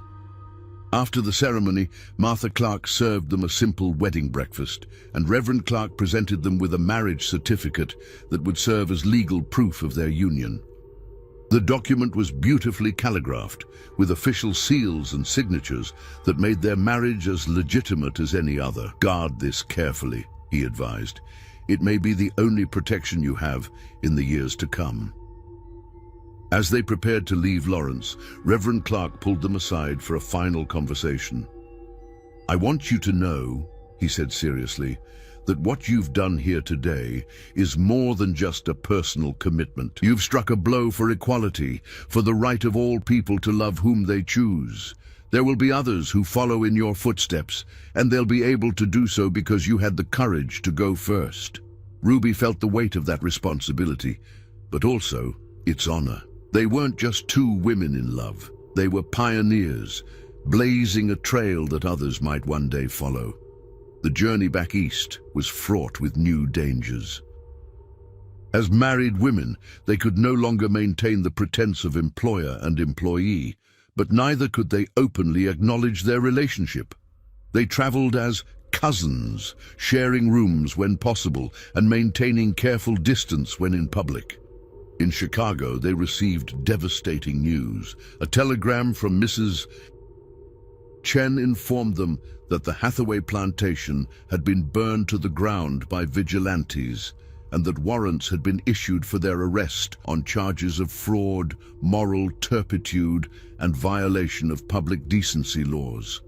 After the ceremony, Martha Clark served them a simple wedding breakfast, and Reverend Clark presented them with a marriage certificate that would serve as legal proof of their union. The document was beautifully calligraphed, with official seals and signatures that made their marriage as legitimate as any other. "Guard this carefully," he advised. "It may be the only protection you have in the years to come." As they prepared to leave Lawrence, Reverend Clark pulled them aside for a final conversation. "I want you to know," he said seriously, "that what you've done here today is more than just a personal commitment. You've struck a blow for equality, for the right of all people to love whom they choose. There will be others who follow in your footsteps, and they'll be able to do so because you had the courage to go first." Ruby felt the weight of that responsibility, but also its honor. They weren't just two women in love. They were pioneers, blazing a trail that others might one day follow. The journey back east was fraught with new dangers. As married women, they could no longer maintain the pretense of employer and employee, but neither could they openly acknowledge their relationship. They traveled as cousins, sharing rooms when possible and maintaining careful distance when in public. In Chicago, they received devastating news. A telegram from Mrs. Chen informed them that the Hathaway plantation had been burned to the ground by vigilantes and that warrants had been issued for their arrest on charges of fraud, moral turpitude, and violation of public decency laws.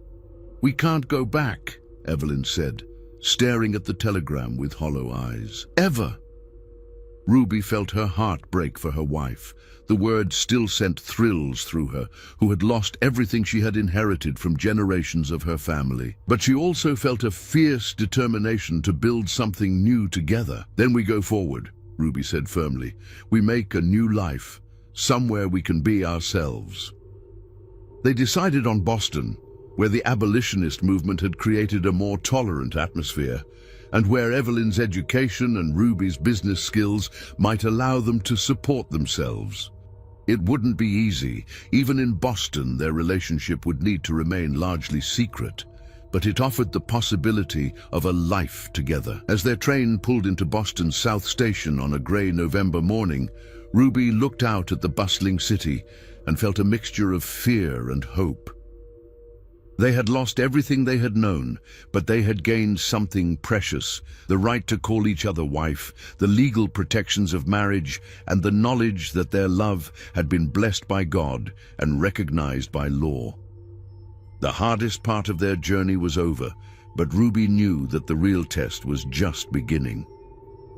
"We can't go back," Evelyn said, staring at the telegram with hollow eyes. "Ever." Ruby felt her heart break for her wife. The word still sent thrills through her, who had lost everything she had inherited from generations of her family. But she also felt a fierce determination to build something new together. "Then we go forward," Ruby said firmly. "We make a new life, somewhere we can be ourselves." They decided on Boston, where the abolitionist movement had created a more tolerant atmosphere, and where Evelyn's education and Ruby's business skills might allow them to support themselves. It wouldn't be easy. Even in Boston, their relationship would need to remain largely secret, but it offered the possibility of a life together. As their train pulled into Boston's South Station on a gray November morning, Ruby looked out at the bustling city and felt a mixture of fear and hope. They had lost everything they had known, but they had gained something precious: the right to call each other wife, the legal protections of marriage, and the knowledge that their love had been blessed by God and recognized by law. The hardest part of their journey was over, but Ruby knew that the real test was just beginning.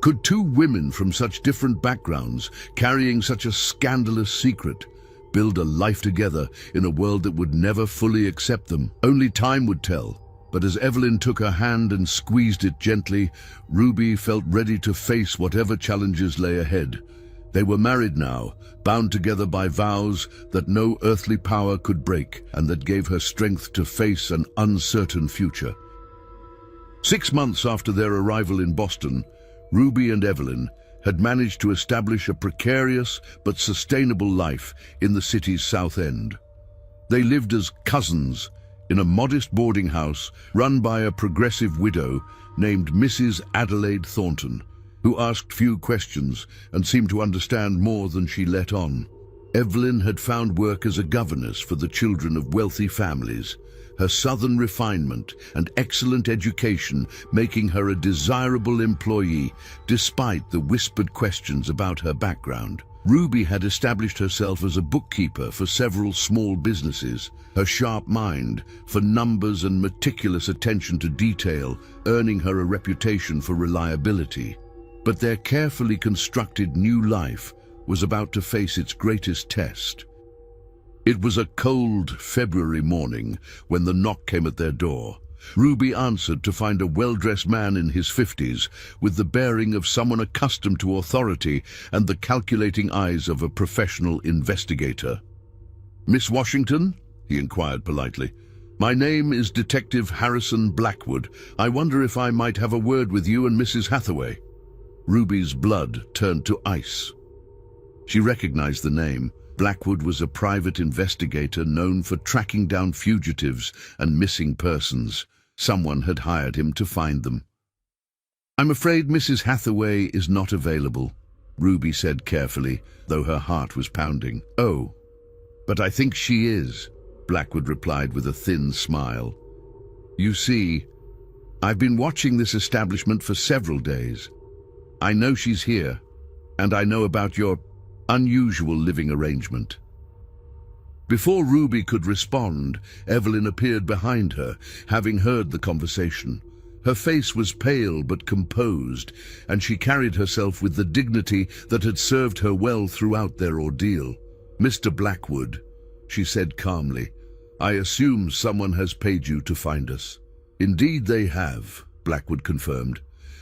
Could two women from such different backgrounds, carrying such a scandalous secret, build a life together in a world that would never fully accept them? Only time would tell. But as Evelyn took her hand and squeezed it gently, Ruby felt ready to face whatever challenges lay ahead. They were married now, bound together by vows that no earthly power could break, and that gave her strength to face an uncertain future. 6 months after their arrival in Boston, Ruby and Evelyn had managed to establish a precarious but sustainable life in the city's South End. They lived as cousins in a modest boarding house run by a progressive widow named Mrs. Adelaide Thornton, who asked few questions and seemed to understand more than she let on. Evelyn had found work as a governess for the children of wealthy families, her southern refinement and excellent education making her a desirable employee despite the whispered questions about her background. Ruby had established herself as a bookkeeper for several small businesses, her sharp mind for numbers and meticulous attention to detail earning her a reputation for reliability. But their carefully constructed new life was about to face its greatest test. It was a cold February morning when the knock came at their door. Ruby answered to find a well-dressed man in his 50s with the bearing of someone accustomed to authority and the calculating eyes of a professional investigator. "Miss Washington?" he inquired politely. "My name is Detective Harrison Blackwood. I wonder if I might have a word with you and Mrs. Hathaway." Ruby's blood turned to ice. She recognized the name. Blackwood was a private investigator known for tracking down fugitives and missing persons. Someone had hired him to find them. "I'm afraid Mrs. Hathaway is not available," Ruby said carefully, though her heart was pounding. "Oh, but I think she is," Blackwood replied with a thin smile. "You see, I've been watching this establishment for several days. I know she's here, and I know about your unusual living arrangement." Before Ruby could respond, Evelyn appeared behind her, having heard the conversation. Her face was pale but composed, and she carried herself with the dignity that had served her well throughout their ordeal. "Mr. Blackwood," she said calmly, "I assume someone has paid you to find us." "Indeed they have," Blackwood confirmed.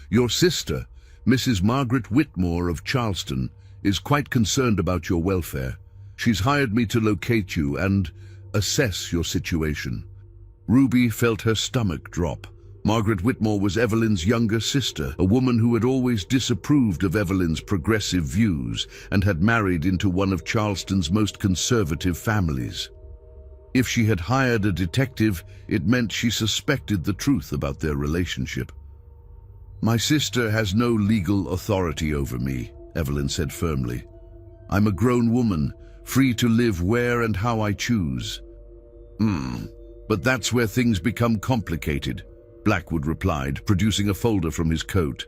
"Your sister, Mrs. Margaret Whitmore of Charleston, is quite concerned about your welfare. She's hired me to locate you and assess your situation." Ruby felt her stomach drop. Margaret Whitmore was Evelyn's younger sister, a woman who had always disapproved of Evelyn's progressive views and had married into one of Charleston's most conservative families. If she had hired a detective, it meant she suspected the truth about their relationship. "My sister has no legal authority over me," Evelyn said firmly. "I'm a grown woman, free to live where and how I choose." But that's where things become complicated," Blackwood replied, producing a folder from his coat.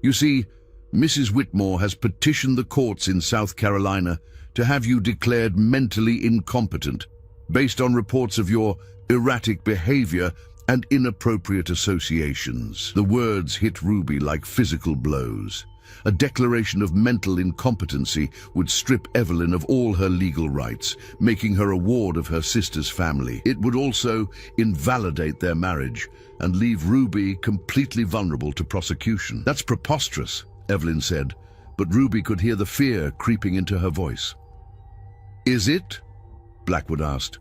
"You see, Mrs. Whitmore has petitioned the courts in South Carolina to have you declared mentally incompetent, based on reports of your erratic behavior and inappropriate associations." The words hit Ruby like physical blows. A declaration of mental incompetency would strip Evelyn of all her legal rights, making her a ward of her sister's family. It would also invalidate their marriage and leave Ruby completely vulnerable to prosecution. "That's preposterous," Evelyn said, but Ruby could hear the fear creeping into her voice. "Is it?" Blackwood asked.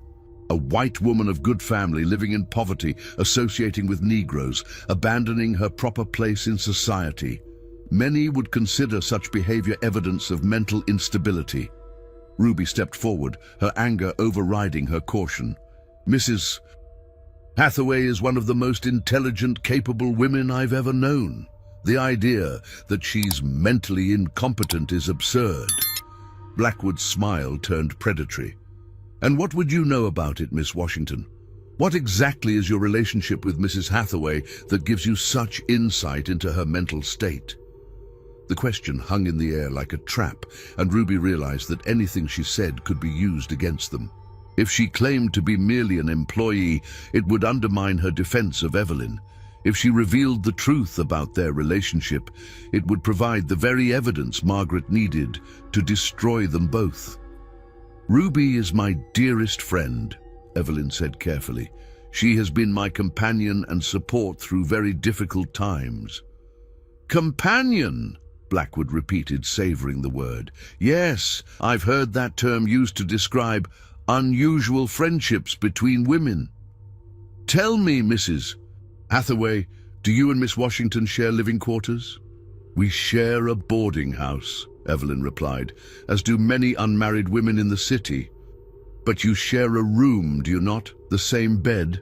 "A white woman of good family living in poverty, associating with Negroes, abandoning her proper place in society. Many would consider such behavior evidence of mental instability." Ruby stepped forward, her anger overriding her caution. "Mrs. Hathaway is one of the most intelligent, capable women I've ever known. The idea that she's mentally incompetent is absurd." Blackwood's smile turned predatory. "And what would you know about it, Miss Washington? What exactly is your relationship with Mrs. Hathaway that gives you such insight into her mental state?" The question hung in the air like a trap, and Ruby realized that anything she said could be used against them. If she claimed to be merely an employee, it would undermine her defense of Evelyn. If she revealed the truth about their relationship, it would provide the very evidence Margaret needed to destroy them both. "Ruby is my dearest friend," Evelyn said carefully. "She has been my companion and support through very difficult times." "Companion?" Blackwood repeated, savoring the word. "Yes, I've heard that term used to describe unusual friendships between women. Tell me, Mrs. Hathaway, do you and Miss Washington share living quarters?" "We share a boarding house," Evelyn replied, "as do many unmarried women in the city." "But you share a room, do you not? The same bed?"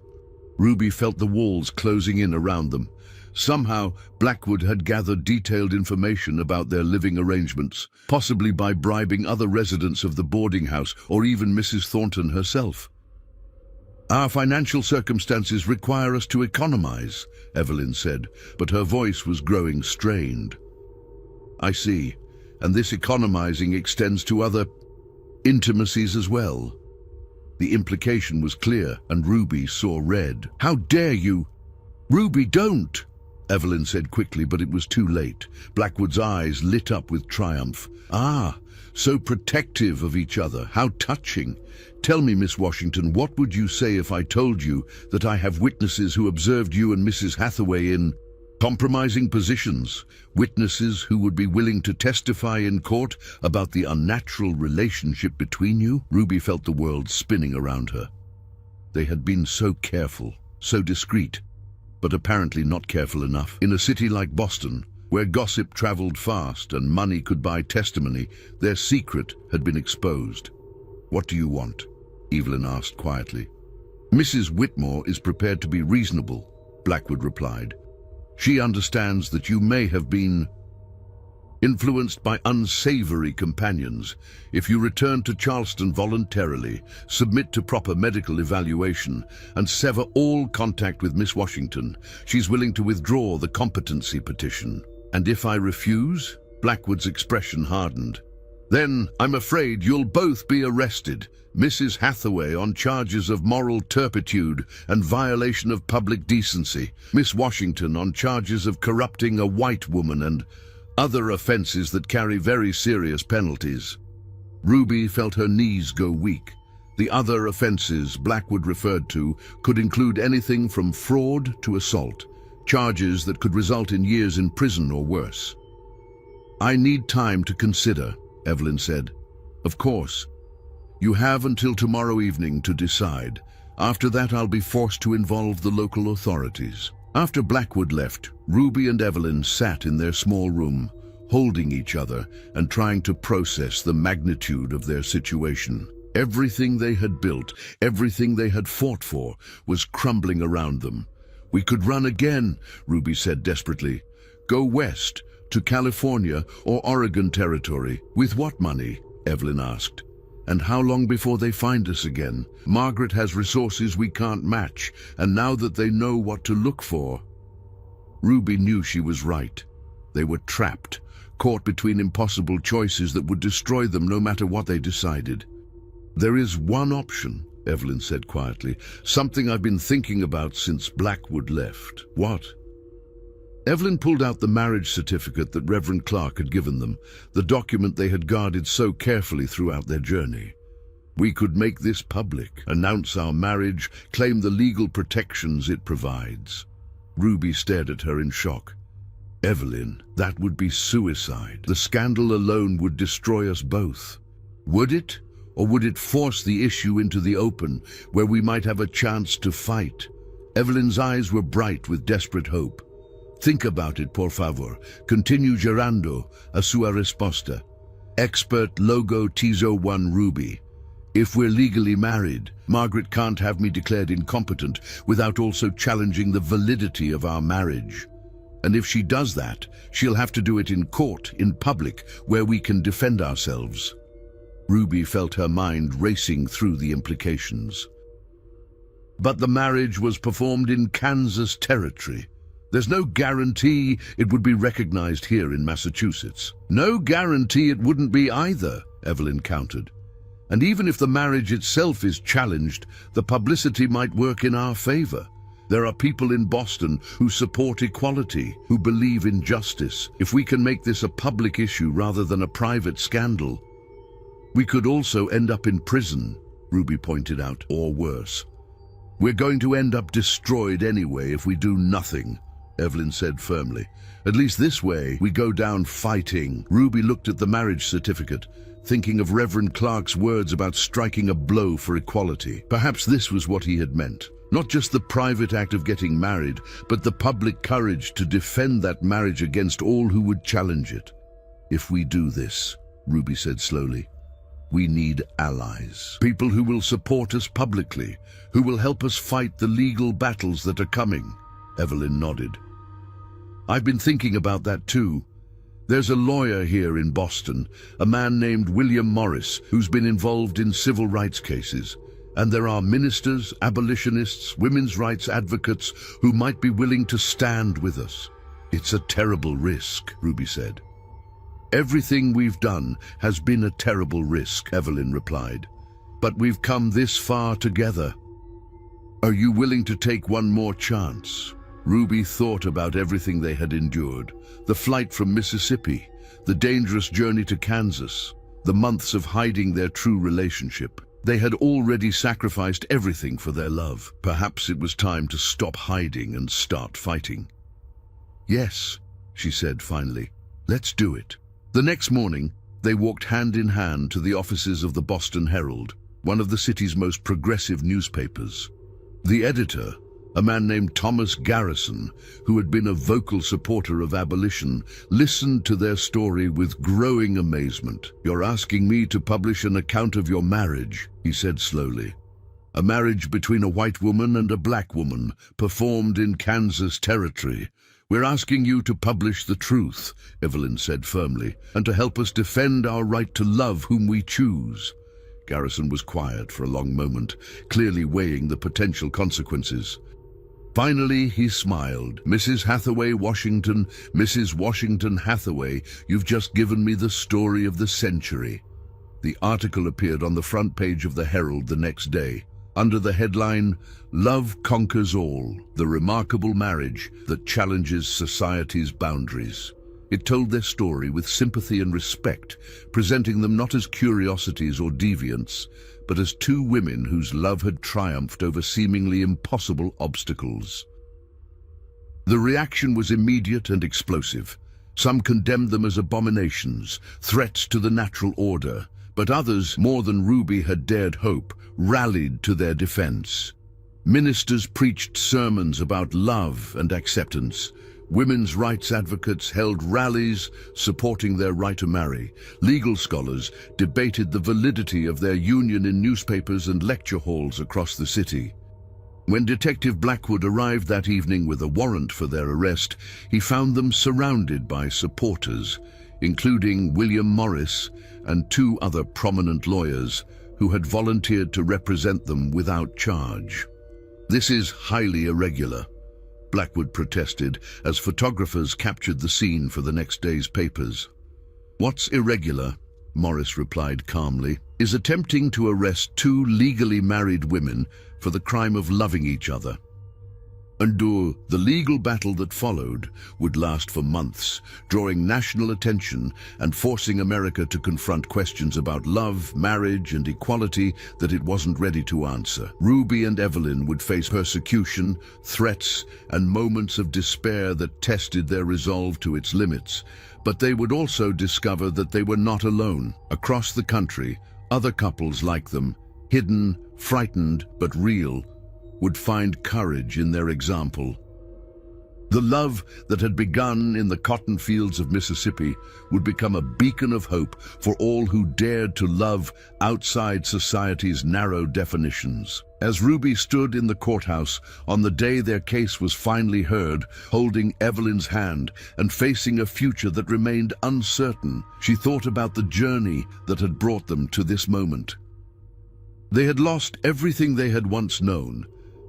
Ruby felt the walls closing in around them. Somehow, Blackwood had gathered detailed information about their living arrangements, possibly by bribing other residents of the boarding house or even Mrs. Thornton herself. "Our financial circumstances require us to economize," Evelyn said, but her voice was growing strained. "I see, and this economizing extends to other intimacies as well." The implication was clear, and Ruby saw red. "How dare you?" "Ruby, don't!" Evelyn said quickly, but it was too late. Blackwood's eyes lit up with triumph. "Ah, so protective of each other. How touching. Tell me, Miss Washington, what would you say if I told you that I have witnesses who observed you and Mrs. Hathaway in compromising positions? Witnesses who would be willing to testify in court about the unnatural relationship between you?" Ruby felt the world spinning around her. They had been so careful, so discreet, but apparently not careful enough. In a city like Boston, where gossip traveled fast and money could buy testimony, their secret had been exposed. "What do you want?" Evelyn asked quietly. "Mrs. Whitmore is prepared to be reasonable," Blackwood replied. "She understands that you may have been influenced by unsavory companions. If you return to Charleston voluntarily, submit to proper medical evaluation, and sever all contact with Miss Washington, she's willing to withdraw the competency petition." "And if I refuse?" Blackwood's expression hardened. "Then I'm afraid you'll both be arrested. Mrs. Hathaway on charges of moral turpitude and violation of public decency. Miss Washington on charges of corrupting a white woman and other offenses that carry very serious penalties." Ruby felt her knees go weak. The other offenses Blackwood referred to could include anything from fraud to assault, charges that could result in years in prison or worse. "I need time to consider," Evelyn said. "Of course. You have until tomorrow evening to decide. After that, I'll be forced to involve the local authorities." After Blackwood left, Ruby and Evelyn sat in their small room, holding each other and trying to process the magnitude of their situation. Everything they had built, everything they had fought for, was crumbling around them. "We could run again," Ruby said desperately. "Go west, to California or Oregon territory." "With what money?" Evelyn asked. "And how long before they find us again? Margaret has resources we can't match, and now that they know what to look for..." Ruby knew she was right. They were trapped, caught between impossible choices that would destroy them no matter what they decided. "There is one option," Evelyn said quietly. "Something I've been thinking about since Blackwood left." "What?" Evelyn pulled out the marriage certificate that Reverend Clark had given them, the document they had guarded so carefully throughout their journey. "We could make this public, announce our marriage, claim the legal protections it provides." Ruby stared at her in shock. "Evelyn, that would be suicide. The scandal alone would destroy us both." "Would it? Or would it force the issue into the open, where we might have a chance to fight?" Evelyn's eyes were bright with desperate hope. "Think about it, por favor. Continue gerando a sua resposta. Expert logo Tizo 1 Ruby. If we're legally married, Margaret can't have me declared incompetent without also challenging the validity of our marriage. And if she does that, she'll have to do it in court, in public, where we can defend ourselves." Ruby felt her mind racing through the implications. "But the marriage was performed in Kansas territory. There's no guarantee it would be recognized here in Massachusetts." "No guarantee it wouldn't be either," Evelyn countered. "And even if the marriage itself is challenged, the publicity might work in our favor. There are people in Boston who support equality, who believe in justice. If we can make this a public issue rather than a private scandal..." "We could also end up in prison," Ruby pointed out, "or worse." "We're going to end up destroyed anyway if we do nothing," Evelyn said firmly. "At least this way, we go down fighting." Ruby looked at the marriage certificate, thinking of Reverend Clark's words about striking a blow for equality. Perhaps this was what he had meant. Not just the private act of getting married, but the public courage to defend that marriage against all who would challenge it. "If we do this," Ruby said slowly, "we need allies. People who will support us publicly, who will help us fight the legal battles that are coming." Evelyn nodded. "I've been thinking about that too. There's a lawyer here in Boston, a man named William Morris, who's been involved in civil rights cases. And there are ministers, abolitionists, women's rights advocates who might be willing to stand with us." "It's a terrible risk," Ruby said. "Everything we've done has been a terrible risk," Evelyn replied. "But we've come this far together. Are you willing to take one more chance?" Ruby thought about everything they had endured. The flight from Mississippi, the dangerous journey to Kansas, the months of hiding their true relationship. They had already sacrificed everything for their love. Perhaps it was time to stop hiding and start fighting. "Yes," she said finally, "let's do it." The next morning, they walked hand in hand to the offices of the Boston Herald, one of the city's most progressive newspapers. The editor, a man named Thomas Garrison, who had been a vocal supporter of abolition, listened to their story with growing amazement. "You're asking me to publish an account of your marriage," he said slowly. "A marriage between a white woman and a black woman, performed in Kansas territory. We're asking you to publish the truth," Evelyn said firmly, "and to help us defend our right to love whom we choose." Garrison was quiet for a long moment, clearly weighing the potential consequences. Finally, he smiled. "Mrs. Hathaway Washington, Mrs. Washington Hathaway, you've just given me the story of the century." The article appeared on the front page of the Herald the next day, under the headline, "Love Conquers All, the Remarkable Marriage That Challenges Society's Boundaries." It told their story with sympathy and respect, presenting them not as curiosities or deviants, but as two women whose love had triumphed over seemingly impossible obstacles. The reaction was immediate and explosive. Some condemned them as abominations, threats to the natural order, but others, more than Ruby had dared hope, rallied to their defense. Ministers preached sermons about love and acceptance. Women's rights advocates held rallies supporting their right to marry. Legal scholars debated the validity of their union in newspapers and lecture halls across the city. When Detective Blackwood arrived that evening with a warrant for their arrest, he found them surrounded by supporters, including William Morris and two other prominent lawyers who had volunteered to represent them without charge. "This is highly irregular," Blackwood protested as photographers captured the scene for the next day's papers. "What's irregular," Morris replied calmly, "is attempting to arrest two legally married women for the crime of loving each other." And the legal battle that followed would last for months, drawing national attention and forcing America to confront questions about love, marriage, and equality that it wasn't ready to answer. Ruby and Evelyn would face persecution, threats, and moments of despair that tested their resolve to its limits. But they would also discover that they were not alone. Across the country, other couples like them, hidden, frightened, but real, would find courage in their example. The love that had begun in the cotton fields of Mississippi would become a beacon of hope for all who dared to love outside society's narrow definitions. As Ruby stood in the courthouse on the day their case was finally heard, holding Evelyn's hand and facing a future that remained uncertain, she thought about the journey that had brought them to this moment. They had lost everything they had once known,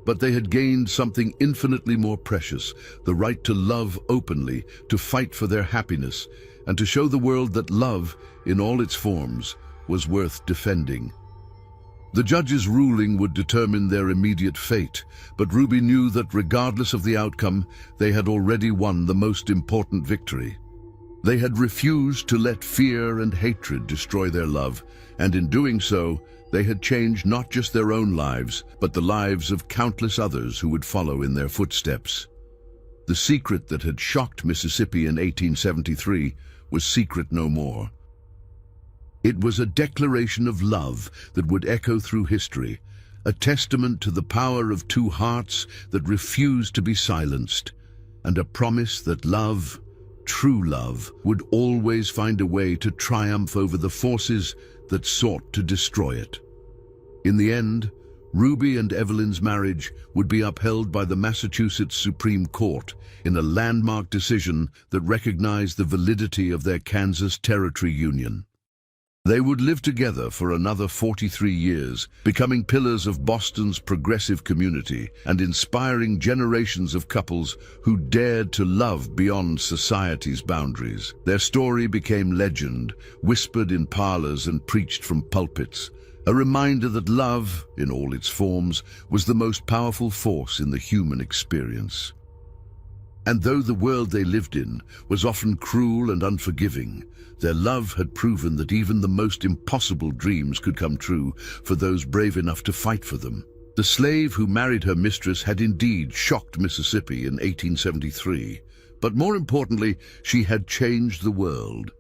but they had gained something infinitely more precious, the right to love openly, to fight for their happiness, and to show the world that love, in all its forms, was worth defending. The judge's ruling would determine their immediate fate, but Ruby knew that regardless of the outcome, they had already won the most important victory. They had refused to let fear and hatred destroy their love, and in doing so, they had changed not just their own lives, but the lives of countless others who would follow in their footsteps. The secret that had shocked Mississippi in 1873 was secret no more. It was a declaration of love that would echo through history, a testament to the power of two hearts that refused to be silenced, and a promise that love, true love, would always find a way to triumph over the forces that sought to destroy it. In the end, Ruby and Evelyn's marriage would be upheld by the Massachusetts Supreme Court in a landmark decision that recognized the validity of their Kansas Territory union. They would live together for another 43 years, becoming pillars of Boston's progressive community and inspiring generations of couples who dared to love beyond society's boundaries. Their story became legend, whispered in parlors and preached from pulpits, a reminder that love, in all its forms, was the most powerful force in the human experience. And though the world they lived in was often cruel and unforgiving, their love had proven that even the most impossible dreams could come true for those brave enough to fight for them. The slave who married her mistress had indeed shocked Mississippi in 1873, but more importantly, she had changed the world.